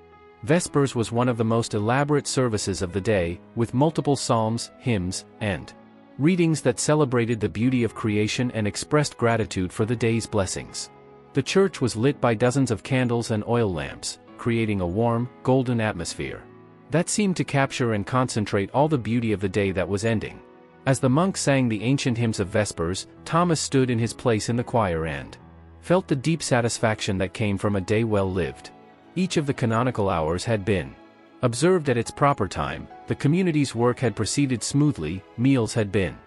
Vespers was one of the most elaborate services of the day, with multiple psalms, hymns, and readings that celebrated the beauty of creation and expressed gratitude for the day's blessings. The church was lit by dozens of candles and oil lamps, creating a warm, golden atmosphere that seemed to capture and concentrate all the beauty of the day that was ending. As the monks sang the ancient hymns of Vespers, Thomas stood in his place in the choir and felt the deep satisfaction that came from a day well lived. Each of the canonical hours had been observed at its proper time, the community's work had proceeded smoothly, meals had been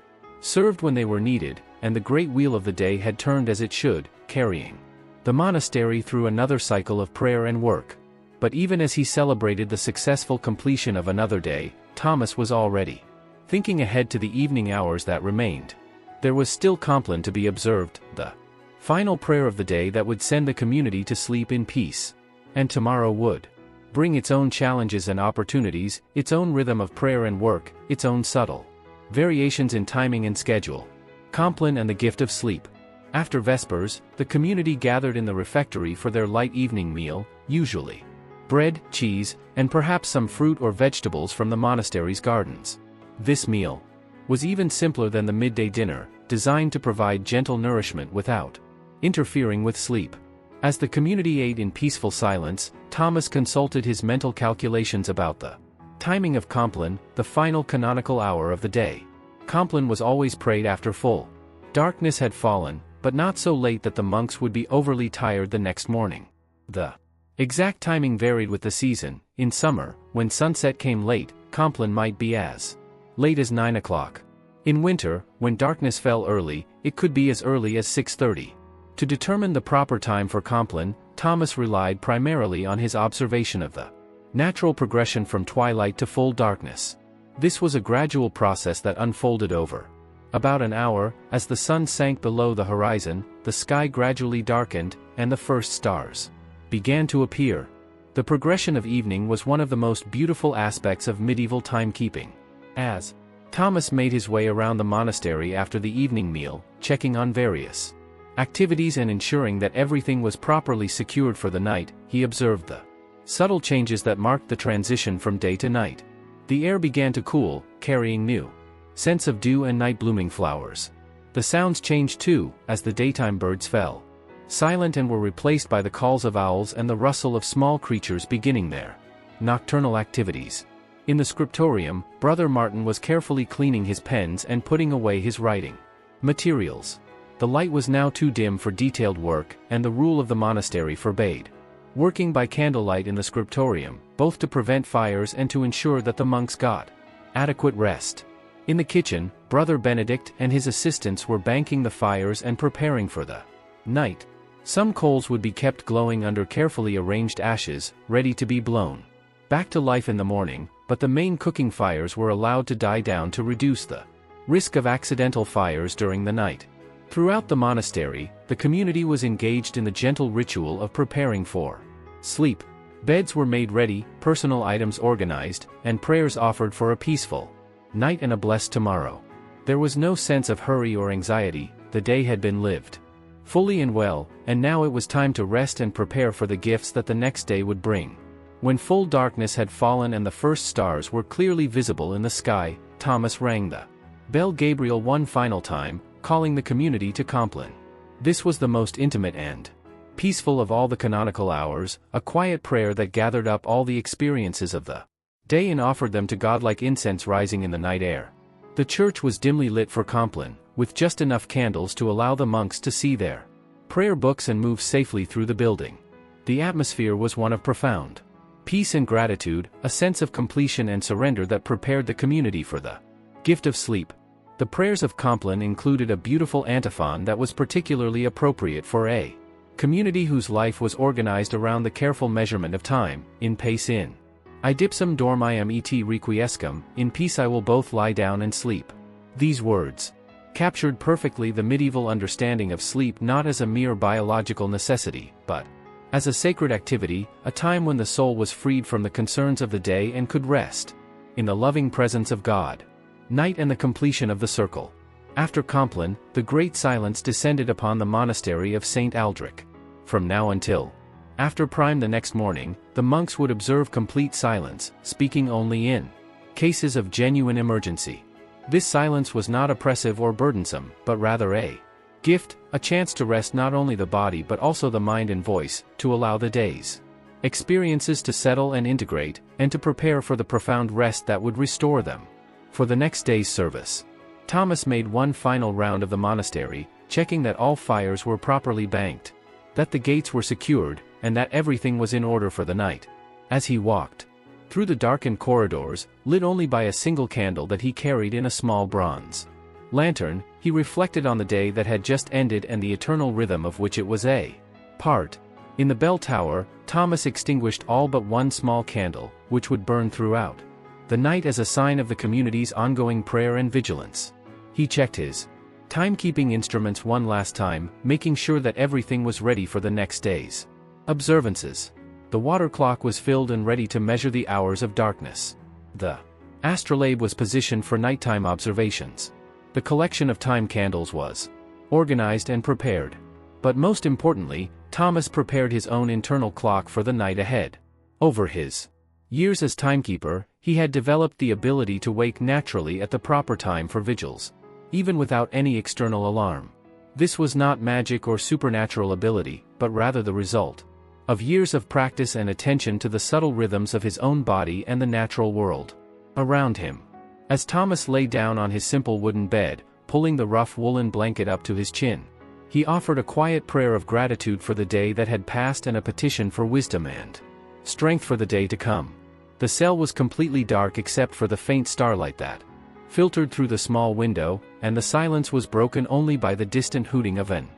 served when they were needed, and the great wheel of the day had turned as it should, carrying the monastery through another cycle of prayer and work. But even as he celebrated the successful completion of another day, Thomas was already thinking ahead to the evening hours that remained. There was still Compline to be observed, the final prayer of the day that would send the community to sleep in peace. And tomorrow would bring its own challenges and opportunities, its own rhythm of prayer and work, its own subtle variations in timing and schedule. Compline and the gift of sleep. After Vespers, the community gathered in the refectory for their light evening meal, usually bread, cheese, and perhaps some fruit or vegetables from the monastery's gardens. This meal was even simpler than the midday dinner, designed to provide gentle nourishment without interfering with sleep. As the community ate in peaceful silence, Thomas consulted his mental calculations about the timing of Compline, the final canonical hour of the day. Compline was always prayed after full darkness had fallen, but not so late that the monks would be overly tired the next morning. The exact timing varied with the season. In summer, when sunset came late, Compline might be as late as 9 o'clock. In winter, when darkness fell early, it could be as early as 6:30. To determine the proper time for Compline, Thomas relied primarily on his observation of the natural progression from twilight to full darkness. This was a gradual process that unfolded over about an hour. As the sun sank below the horizon, the sky gradually darkened, and the first stars began to appear. The progression of evening was one of the most beautiful aspects of medieval timekeeping. As Thomas made his way around the monastery after the evening meal, checking on various activities and ensuring that everything was properly secured for the night, he observed the subtle changes that marked the transition from day to night. The air began to cool, carrying new scents of dew and night-blooming flowers. The sounds changed too, as the daytime birds fell silent and were replaced by the calls of owls and the rustle of small creatures beginning their nocturnal activities. In the scriptorium, Brother Martin was carefully cleaning his pens and putting away his writing materials. The light was now too dim for detailed work, and the rule of the monastery forbade working by candlelight in the scriptorium, both to prevent fires and to ensure that the monks got adequate rest. In the kitchen, Brother Benedict and his assistants were banking the fires and preparing for the night. Some coals would be kept glowing under carefully arranged ashes, ready to be blown back to life in the morning, but the main cooking fires were allowed to die down to reduce the risk of accidental fires during the night. Throughout the monastery, the community was engaged in the gentle ritual of preparing for sleep. Beds were made ready, personal items organized, and prayers offered for a peaceful night and a blessed tomorrow. There was no sense of hurry or anxiety. The day had been lived fully and well, and now it was time to rest and prepare for the gifts that the next day would bring. When full darkness had fallen and the first stars were clearly visible in the sky, Thomas rang the bell Gabriel one final time, calling the community to Compline. This was the most intimate and peaceful of all the canonical hours, a quiet prayer that gathered up all the experiences of the day and offered them to God like incense rising in the night air. The church was dimly lit for Compline, with just enough candles to allow the monks to see their prayer books and move safely through the building. The atmosphere was one of profound peace and gratitude, a sense of completion and surrender that prepared the community for the gift of sleep. The prayers of Compline included a beautiful antiphon that was particularly appropriate for a community whose life was organized around the careful measurement of time. In pace in idipsum dormiam et requiescam, in peace I will both lie down and sleep. These words captured perfectly the medieval understanding of sleep, not as a mere biological necessity, but as a sacred activity, a time when the soul was freed from the concerns of the day and could rest in the loving presence of God. Night and the completion of the circle. After Compline, the great silence descended upon the monastery of St. Aldrich. From now until after prime the next morning, the monks would observe complete silence, speaking only in cases of genuine emergency. This silence was not oppressive or burdensome, but rather a gift, a chance to rest not only the body but also the mind and voice, to allow the day's experiences to settle and integrate, and to prepare for the profound rest that would restore them. For the next day's service, Thomas made one final round of the monastery, checking that all fires were properly banked, that the gates were secured, and that everything was in order for the night. As he walked through the darkened corridors, lit only by a single candle that he carried in a small bronze lantern, he reflected on the day that had just ended and the eternal rhythm of which it was a part. In the bell tower, Thomas extinguished all but one small candle, which would burn throughout the night as a sign of the community's ongoing prayer and vigilance. He checked his timekeeping instruments one last time, making sure that everything was ready for the next day's observances. The water clock was filled and ready to measure the hours of darkness. The astrolabe was positioned for nighttime observations. The collection of time candles was organized and prepared. But most importantly, Thomas prepared his own internal clock for the night ahead. Over his years as timekeeper, he had developed the ability to wake naturally at the proper time for vigils, even without any external alarm. This was not magic or supernatural ability, but rather the result of years of practice and attention to the subtle rhythms of his own body and the natural world around him. As Thomas lay down on his simple wooden bed, pulling the rough woolen blanket up to his chin, he offered a quiet prayer of gratitude for the day that had passed and a petition for wisdom and strength for the day to come. The cell was completely dark except for the faint starlight that filtered through the small window, and the silence was broken only by the distant hooting of an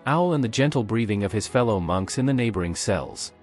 owl and the gentle breathing of his fellow monks in the neighboring cells.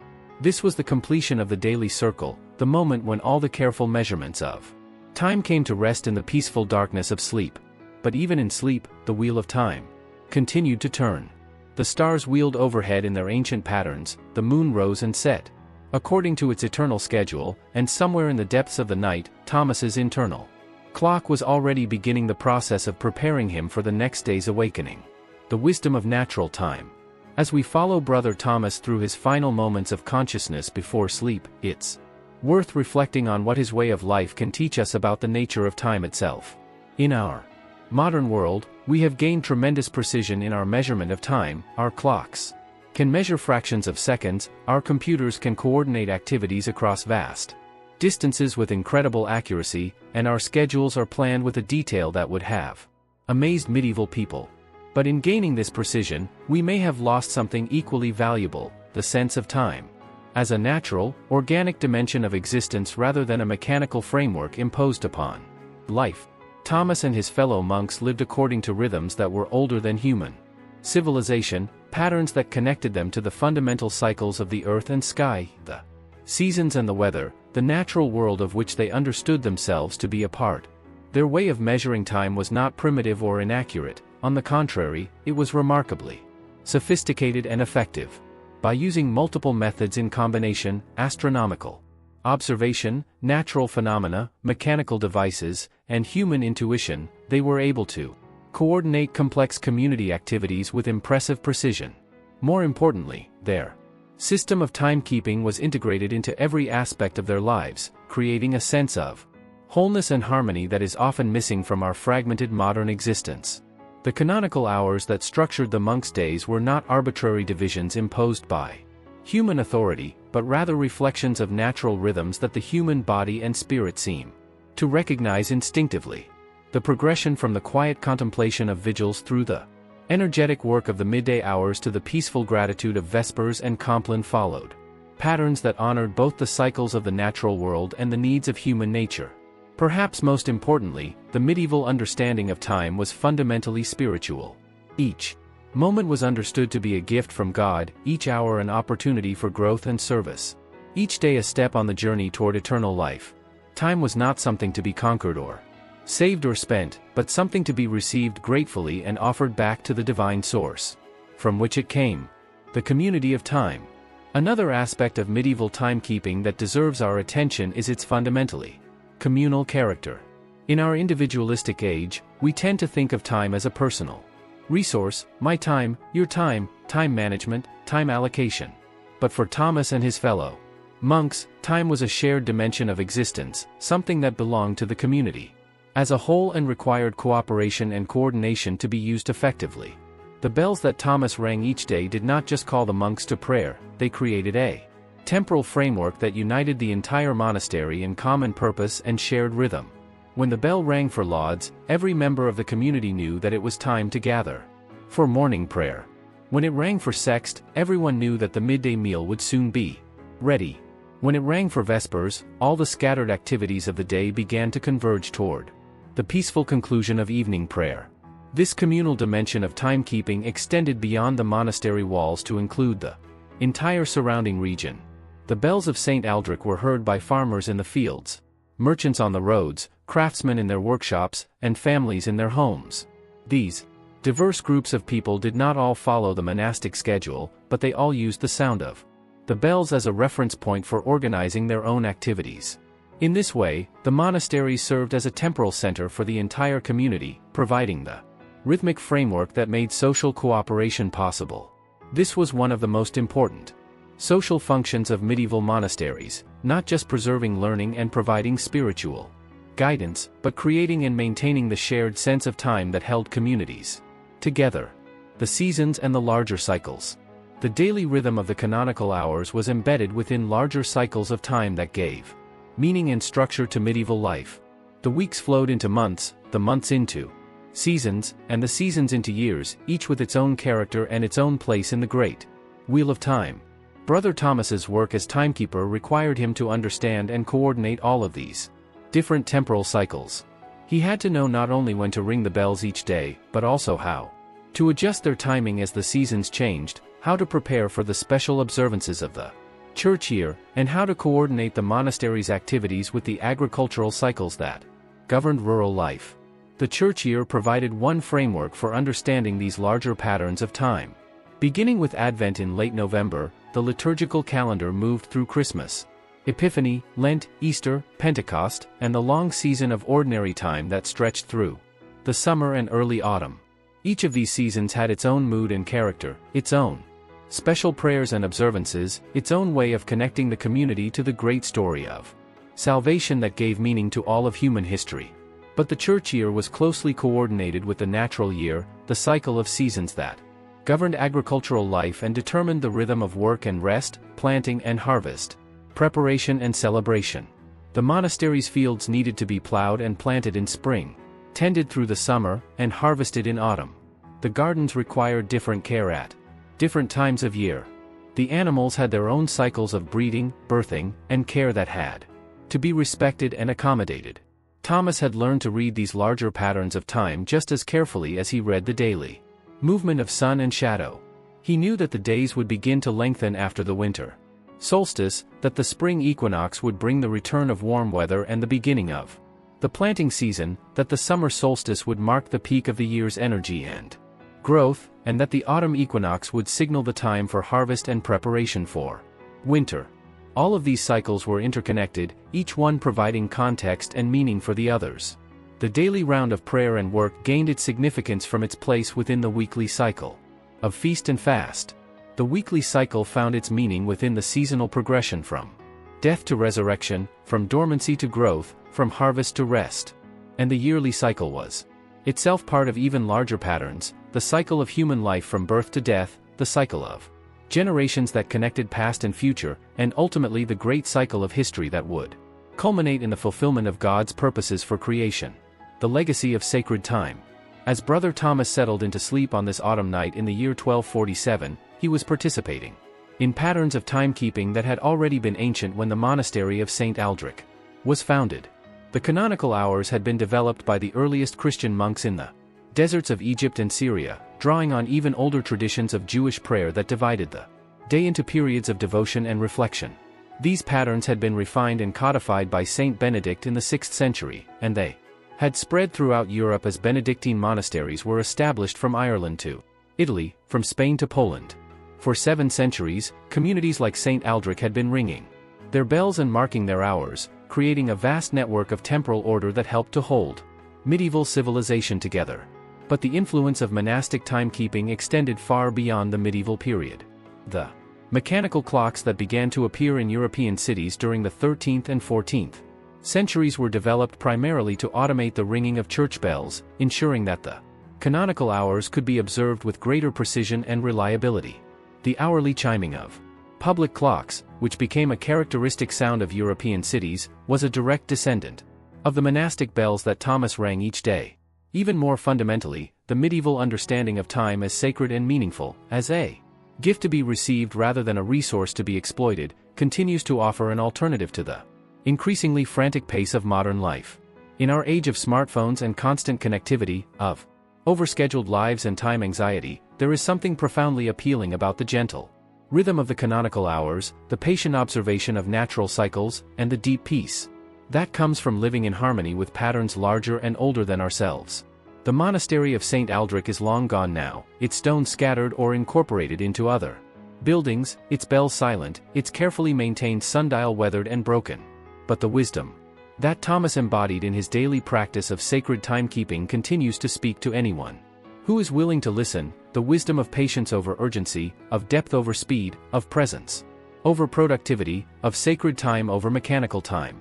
This was the completion of the daily circle, the moment when all the careful measurements of time came to rest in the peaceful darkness of sleep. But even in sleep, the wheel of time continued to turn. The stars wheeled overhead in their ancient patterns, the moon rose and set according to its eternal schedule, and somewhere in the depths of the night, Thomas's internal clock was already beginning the process of preparing him for the next day's awakening. The wisdom of natural time. As we follow Brother Thomas through his final moments of consciousness before sleep, it's worth reflecting on what his way of life can teach us about the nature of time itself. In our modern world, we have gained tremendous precision in our measurement of time. Our clocks can measure fractions of seconds, our computers can coordinate activities across vast distances with incredible accuracy, and our schedules are planned with a detail that would have amazed medieval people. But in gaining this precision, we may have lost something equally valuable, the sense of time, as a natural, organic dimension of existence rather than a mechanical framework imposed upon life. Thomas and his fellow monks lived according to rhythms that were older than human civilization, patterns that connected them to the fundamental cycles of the earth and sky, the seasons and the weather, the natural world of which they understood themselves to be a part. Their way of measuring time was not primitive or inaccurate. On the contrary, it was remarkably sophisticated and effective. By using multiple methods in combination, astronomical observation, natural phenomena, mechanical devices, and human intuition, they were able to coordinate complex community activities with impressive precision. More importantly, their system of timekeeping was integrated into every aspect of their lives, creating a sense of wholeness and harmony that is often missing from our fragmented modern existence. The canonical hours that structured the monks' days were not arbitrary divisions imposed by human authority, but rather reflections of natural rhythms that the human body and spirit seem to recognize instinctively. The progression from the quiet contemplation of vigils through the energetic work of the midday hours to the peaceful gratitude of vespers and compline followed patterns that honored both the cycles of the natural world and the needs of human nature. Perhaps most importantly, the medieval understanding of time was fundamentally spiritual. Each moment was understood to be a gift from God, each hour an opportunity for growth and service. Each day a step on the journey toward eternal life. Time was not something to be conquered or saved or spent, but something to be received gratefully and offered back to the divine source from which it came, the community of time. Another aspect of medieval timekeeping that deserves our attention is its fundamentally communal character. In our individualistic age, we tend to think of time as a personal resource, my time, your time, time management, time allocation. But for Thomas and his fellow monks, time was a shared dimension of existence, something that belonged to the community as a whole and required cooperation and coordination to be used effectively. The bells that Thomas rang each day did not just call the monks to prayer, they created a temporal framework that united the entire monastery in common purpose and shared rhythm. When the bell rang for lauds, every member of the community knew that it was time to gather for morning prayer. When it rang for sext, everyone knew that the midday meal would soon be ready. When it rang for vespers, all the scattered activities of the day began to converge toward the peaceful conclusion of evening prayer. This communal dimension of timekeeping extended beyond the monastery walls to include the entire surrounding region. The bells of St. Aldrich were heard by farmers in the fields, merchants on the roads, craftsmen in their workshops, and families in their homes. These diverse groups of people did not all follow the monastic schedule, but they all used the sound of the bells as a reference point for organizing their own activities. In this way, the monastery served as a temporal center for the entire community, providing the rhythmic framework that made social cooperation possible. This was one of the most important social functions of medieval monasteries, not just preserving learning and providing spiritual guidance, but creating and maintaining the shared sense of time that held communities together. The seasons and the larger cycles. The daily rhythm of the canonical hours was embedded within larger cycles of time that gave meaning and structure to medieval life. The weeks flowed into months, the months into seasons, and the seasons into years, each with its own character and its own place in the great wheel of time. Brother Thomas's work as timekeeper required him to understand and coordinate all of these different temporal cycles. He had to know not only when to ring the bells each day, but also how to adjust their timing as the seasons changed, how to prepare for the special observances of the church year, and how to coordinate the monastery's activities with the agricultural cycles that governed rural life. The church year provided one framework for understanding these larger patterns of time. Beginning with Advent in late November, the liturgical calendar moved through Christmas, Epiphany, Lent, Easter, Pentecost, and the long season of ordinary time that stretched through the summer and early autumn. Each of these seasons had its own mood and character, its own special prayers and observances, its own way of connecting the community to the great story of salvation that gave meaning to all of human history. But the church year was closely coordinated with the natural year, the cycle of seasons that governed agricultural life and determined the rhythm of work and rest, planting and harvest, preparation and celebration. The monastery's fields needed to be plowed and planted in spring, tended through the summer, and harvested in autumn. The gardens required different care at different times of year. The animals had their own cycles of breeding, birthing, and care that had to be respected and accommodated. Thomas had learned to read these larger patterns of time just as carefully as he read the daily movement of sun and shadow. He knew that the days would begin to lengthen after the winter solstice, that the spring equinox would bring the return of warm weather and the beginning of the planting season, that the summer solstice would mark the peak of the year's energy and growth, and that the autumn equinox would signal the time for harvest and preparation for winter. All of these cycles were interconnected, each one providing context and meaning for the others. The daily round of prayer and work gained its significance from its place within the weekly cycle of feast and fast. The weekly cycle found its meaning within the seasonal progression from death to resurrection, from dormancy to growth, from harvest to rest. And the yearly cycle was itself part of even larger patterns, the cycle of human life from birth to death, the cycle of generations that connected past and future, and ultimately the great cycle of history that would culminate in the fulfillment of God's purposes for creation. The legacy of sacred time. As Brother Thomas settled into sleep on this autumn night in the year 1247, he was participating in patterns of timekeeping that had already been ancient when the monastery of St. Aldrich was founded. The canonical hours had been developed by the earliest Christian monks in the deserts of Egypt and Syria, drawing on even older traditions of Jewish prayer that divided the day into periods of devotion and reflection. These patterns had been refined and codified by Saint Benedict in the 6th century, and they had spread throughout Europe as Benedictine monasteries were established from Ireland to Italy, from Spain to Poland. For 7 centuries, communities like St. Aldrich had been ringing their bells and marking their hours, creating a vast network of temporal order that helped to hold medieval civilization together. But the influence of monastic timekeeping extended far beyond the medieval period. The mechanical clocks that began to appear in European cities during the 13th and 14th centuries were developed primarily to automate the ringing of church bells, ensuring that the canonical hours could be observed with greater precision and reliability. The hourly chiming of public clocks, which became a characteristic sound of European cities, was a direct descendant of the monastic bells that Thomas rang each day. Even more fundamentally, the medieval understanding of time as sacred and meaningful, as a gift to be received rather than a resource to be exploited, continues to offer an alternative to the increasingly frantic pace of modern life. In our age of smartphones and constant connectivity, of overscheduled lives and time anxiety, there is something profoundly appealing about the gentle rhythm of the canonical hours, the patient observation of natural cycles, and the deep peace that comes from living in harmony with patterns larger and older than ourselves. The monastery of St. Aldrich is long gone now, its stones scattered or incorporated into other buildings, its bells silent, its carefully maintained sundial weathered and broken. But the wisdom that Thomas embodied in his daily practice of sacred timekeeping continues to speak to anyone who is willing to listen, the wisdom of patience over urgency, of depth over speed, of presence over productivity, of sacred time over mechanical time.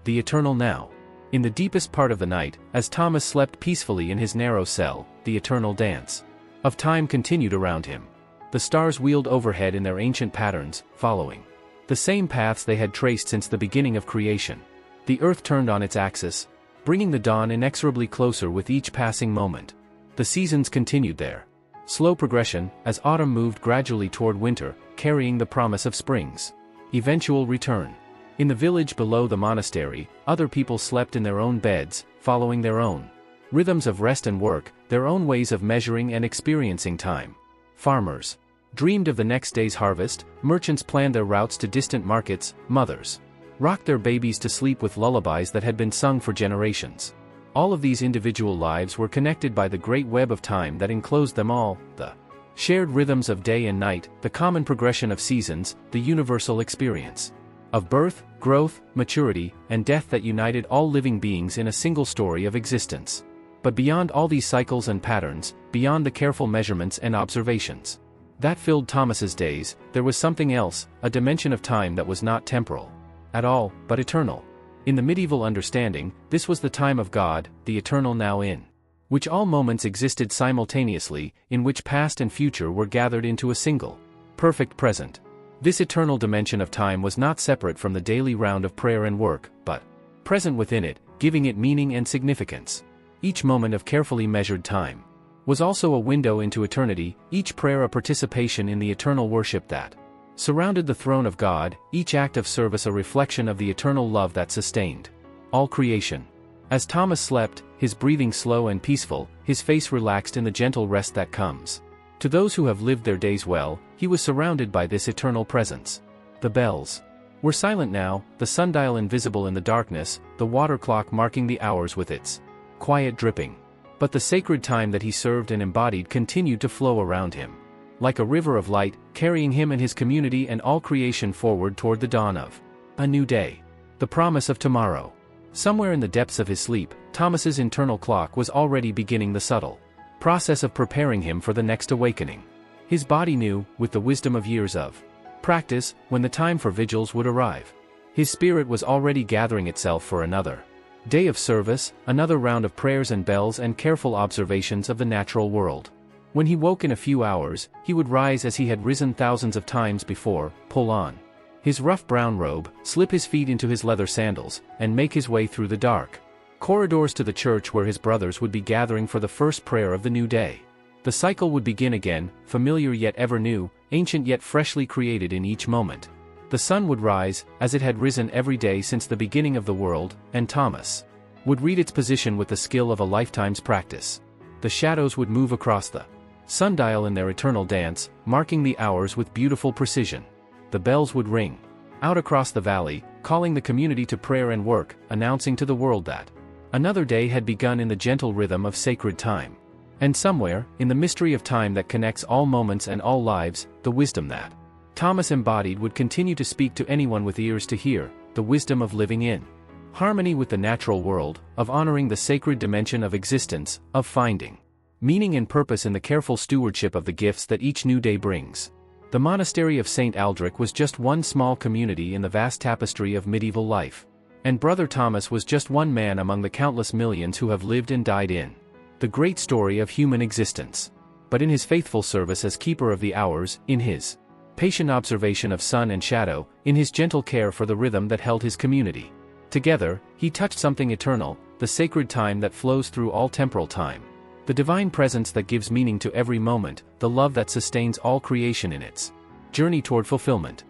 The eternal now. In the deepest part of the night, as Thomas slept peacefully in his narrow cell, the eternal dance of time continued around him. The stars wheeled overhead in their ancient patterns, following the same paths they had traced since the beginning of creation. The earth turned on its axis, bringing the dawn inexorably closer with each passing moment. The seasons continued their slow progression, as autumn moved gradually toward winter, carrying the promise of spring's eventual return. In the village below the monastery, other people slept in their own beds, following their own rhythms of rest and work, their own ways of measuring and experiencing time. Farmers dreamed of the next day's harvest, merchants planned their routes to distant markets, mothers rocked their babies to sleep with lullabies that had been sung for generations. All of these individual lives were connected by the great web of time that enclosed them all, the shared rhythms of day and night, the common progression of seasons, the universal experience of birth, growth, maturity, and death that united all living beings in a single story of existence. But beyond all these cycles and patterns, beyond the careful measurements and observations that filled Thomas's days, there was something else, a dimension of time that was not temporal at all, but eternal. In the medieval understanding, this was the time of God, the eternal now in which all moments existed simultaneously, in which past and future were gathered into a single, perfect present. This eternal dimension of time was not separate from the daily round of prayer and work, but present within it, giving it meaning and significance. Each moment of carefully measured time was also a window into eternity, each prayer a participation in the eternal worship that surrounded the throne of God, each act of service a reflection of the eternal love that sustained all creation. As Thomas slept, his breathing slow and peaceful, his face relaxed in the gentle rest that comes to those who have lived their days well, he was surrounded by this eternal presence. The bells were silent now, the sundial invisible in the darkness, the water clock marking the hours with its quiet dripping. But the sacred time that he served and embodied continued to flow around him, like a river of light, carrying him and his community and all creation forward toward the dawn of a new day. The promise of tomorrow. Somewhere in the depths of his sleep, Thomas's internal clock was already beginning the subtle process of preparing him for the next awakening. His body knew, with the wisdom of years of practice, when the time for vigils would arrive. His spirit was already gathering itself for another day of service, another round of prayers and bells and careful observations of the natural world. When he woke in a few hours, he would rise as he had risen thousands of times before, pull on his rough brown robe, slip his feet into his leather sandals, and make his way through the dark corridors to the church where his brothers would be gathering for the first prayer of the new day. The cycle would begin again, familiar yet ever new, ancient yet freshly created in each moment. The sun would rise, as it had risen every day since the beginning of the world, and Thomas would read its position with the skill of a lifetime's practice. The shadows would move across the sundial in their eternal dance, marking the hours with beautiful precision. The bells would ring out across the valley, calling the community to prayer and work, announcing to the world that another day had begun in the gentle rhythm of sacred time. And somewhere, in the mystery of time that connects all moments and all lives, the wisdom that Thomas embodied would continue to speak to anyone with ears to hear, the wisdom of living in harmony with the natural world, of honoring the sacred dimension of existence, of finding meaning and purpose in the careful stewardship of the gifts that each new day brings. The monastery of St. Aldrich was just one small community in the vast tapestry of medieval life. And Brother Thomas was just one man among the countless millions who have lived and died in the great story of human existence. But in his faithful service as keeper of the hours, in his patient observation of sun and shadow, in his gentle care for the rhythm that held his community together, he touched something eternal, the sacred time that flows through all temporal time. The divine presence that gives meaning to every moment, the love that sustains all creation in its journey toward fulfillment.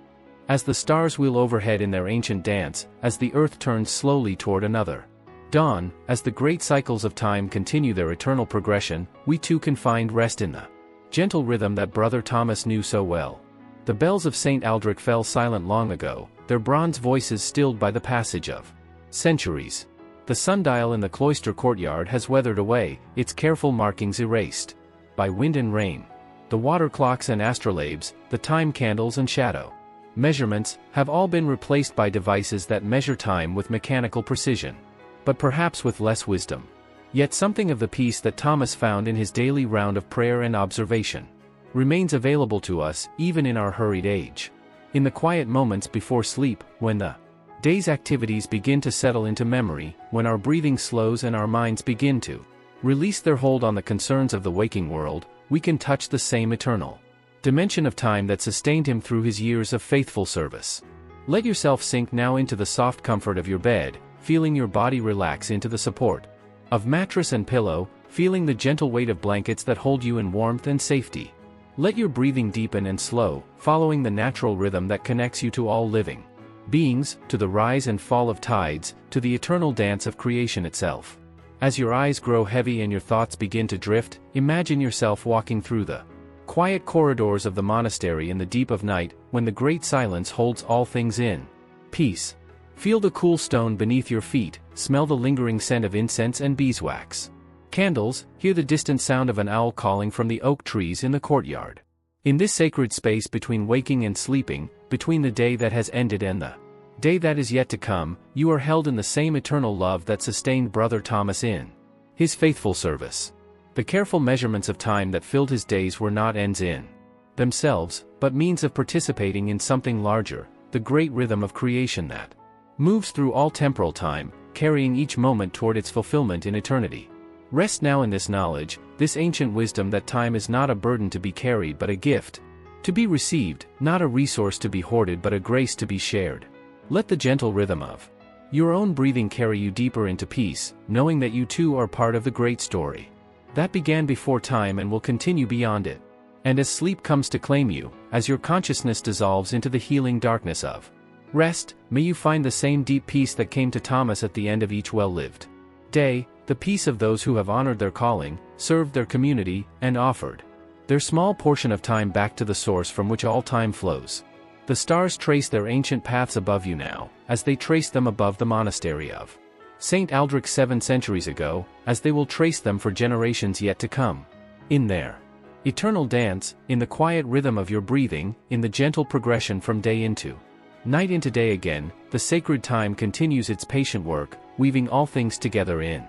As the stars wheel overhead in their ancient dance, as the earth turns slowly toward another dawn, as the great cycles of time continue their eternal progression, we too can find rest in the gentle rhythm that Brother Thomas knew so well. The bells of St. Aldrich fell silent long ago, their bronze voices stilled by the passage of centuries. The sundial in the cloister courtyard has weathered away, its careful markings erased by wind and rain. The water clocks and astrolabes, the time candles and shadow measurements, have all been replaced by devices that measure time with mechanical precision, but perhaps with less wisdom. Yet something of the peace that Thomas found in his daily round of prayer and observation remains available to us, even in our hurried age. In the quiet moments before sleep, when the day's activities begin to settle into memory, when our breathing slows and our minds begin to release their hold on the concerns of the waking world, we can touch the same eternal dimension of time that sustained him through his years of faithful service. Let yourself sink now into the soft comfort of your bed, feeling your body relax into the support of mattress and pillow, feeling the gentle weight of blankets that hold you in warmth and safety. Let your breathing deepen and slow, following the natural rhythm that connects you to all living beings, to the rise and fall of tides, to the eternal dance of creation itself. As your eyes grow heavy and your thoughts begin to drift, imagine yourself walking through the quiet corridors of the monastery in the deep of night, when the great silence holds all things in peace. Feel the cool stone beneath your feet, smell the lingering scent of incense and beeswax candles, hear the distant sound of an owl calling from the oak trees in the courtyard. In this sacred space between waking and sleeping, between the day that has ended and the day that is yet to come, you are held in the same eternal love that sustained Brother Thomas in his faithful service. The careful measurements of time that filled his days were not ends in themselves, but means of participating in something larger, the great rhythm of creation that moves through all temporal time, carrying each moment toward its fulfillment in eternity. Rest now in this knowledge, this ancient wisdom that time is not a burden to be carried but a gift to be received, not a resource to be hoarded but a grace to be shared. Let the gentle rhythm of your own breathing carry you deeper into peace, knowing that you too are part of the great story that began before time and will continue beyond it. And as sleep comes to claim you, as your consciousness dissolves into the healing darkness of rest, may you find the same deep peace that came to Thomas at the end of each well-lived day, the peace of those who have honored their calling, served their community, and offered their small portion of time back to the source from which all time flows. The stars trace their ancient paths above you now, as they trace them above the monastery of Saint Aldrich 7 centuries ago, as they will trace them for generations yet to come. In their eternal dance, in the quiet rhythm of your breathing, in the gentle progression from day into night into day again, the sacred time continues its patient work, weaving all things together in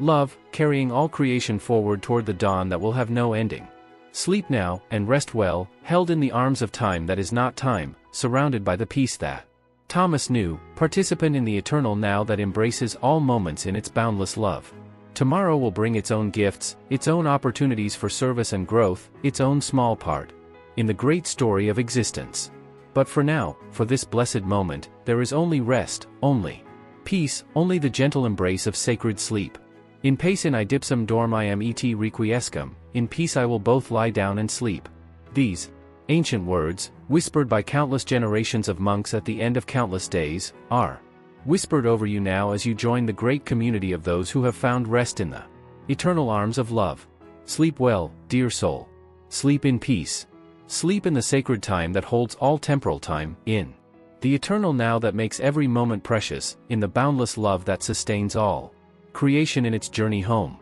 love, carrying all creation forward toward the dawn that will have no ending. Sleep now, and rest well, held in the arms of time that is not time, surrounded by the peace that Thomas knew, participant in the eternal now that embraces all moments in its boundless love. Tomorrow will bring its own gifts, its own opportunities for service and growth, its own small part in the great story of existence. But for now, for this blessed moment, there is only rest, only peace, only the gentle embrace of sacred sleep. In pace in idipsum dormiam et requiescum, in peace I will both lie down and sleep. These ancient words, whispered by countless generations of monks at the end of countless days, are whispered over you now as you join the great community of those who have found rest in the eternal arms of love. Sleep well, dear soul. Sleep in peace. Sleep in the sacred time that holds all temporal time, in the eternal now that makes every moment precious, in the boundless love that sustains all creation in its journey home.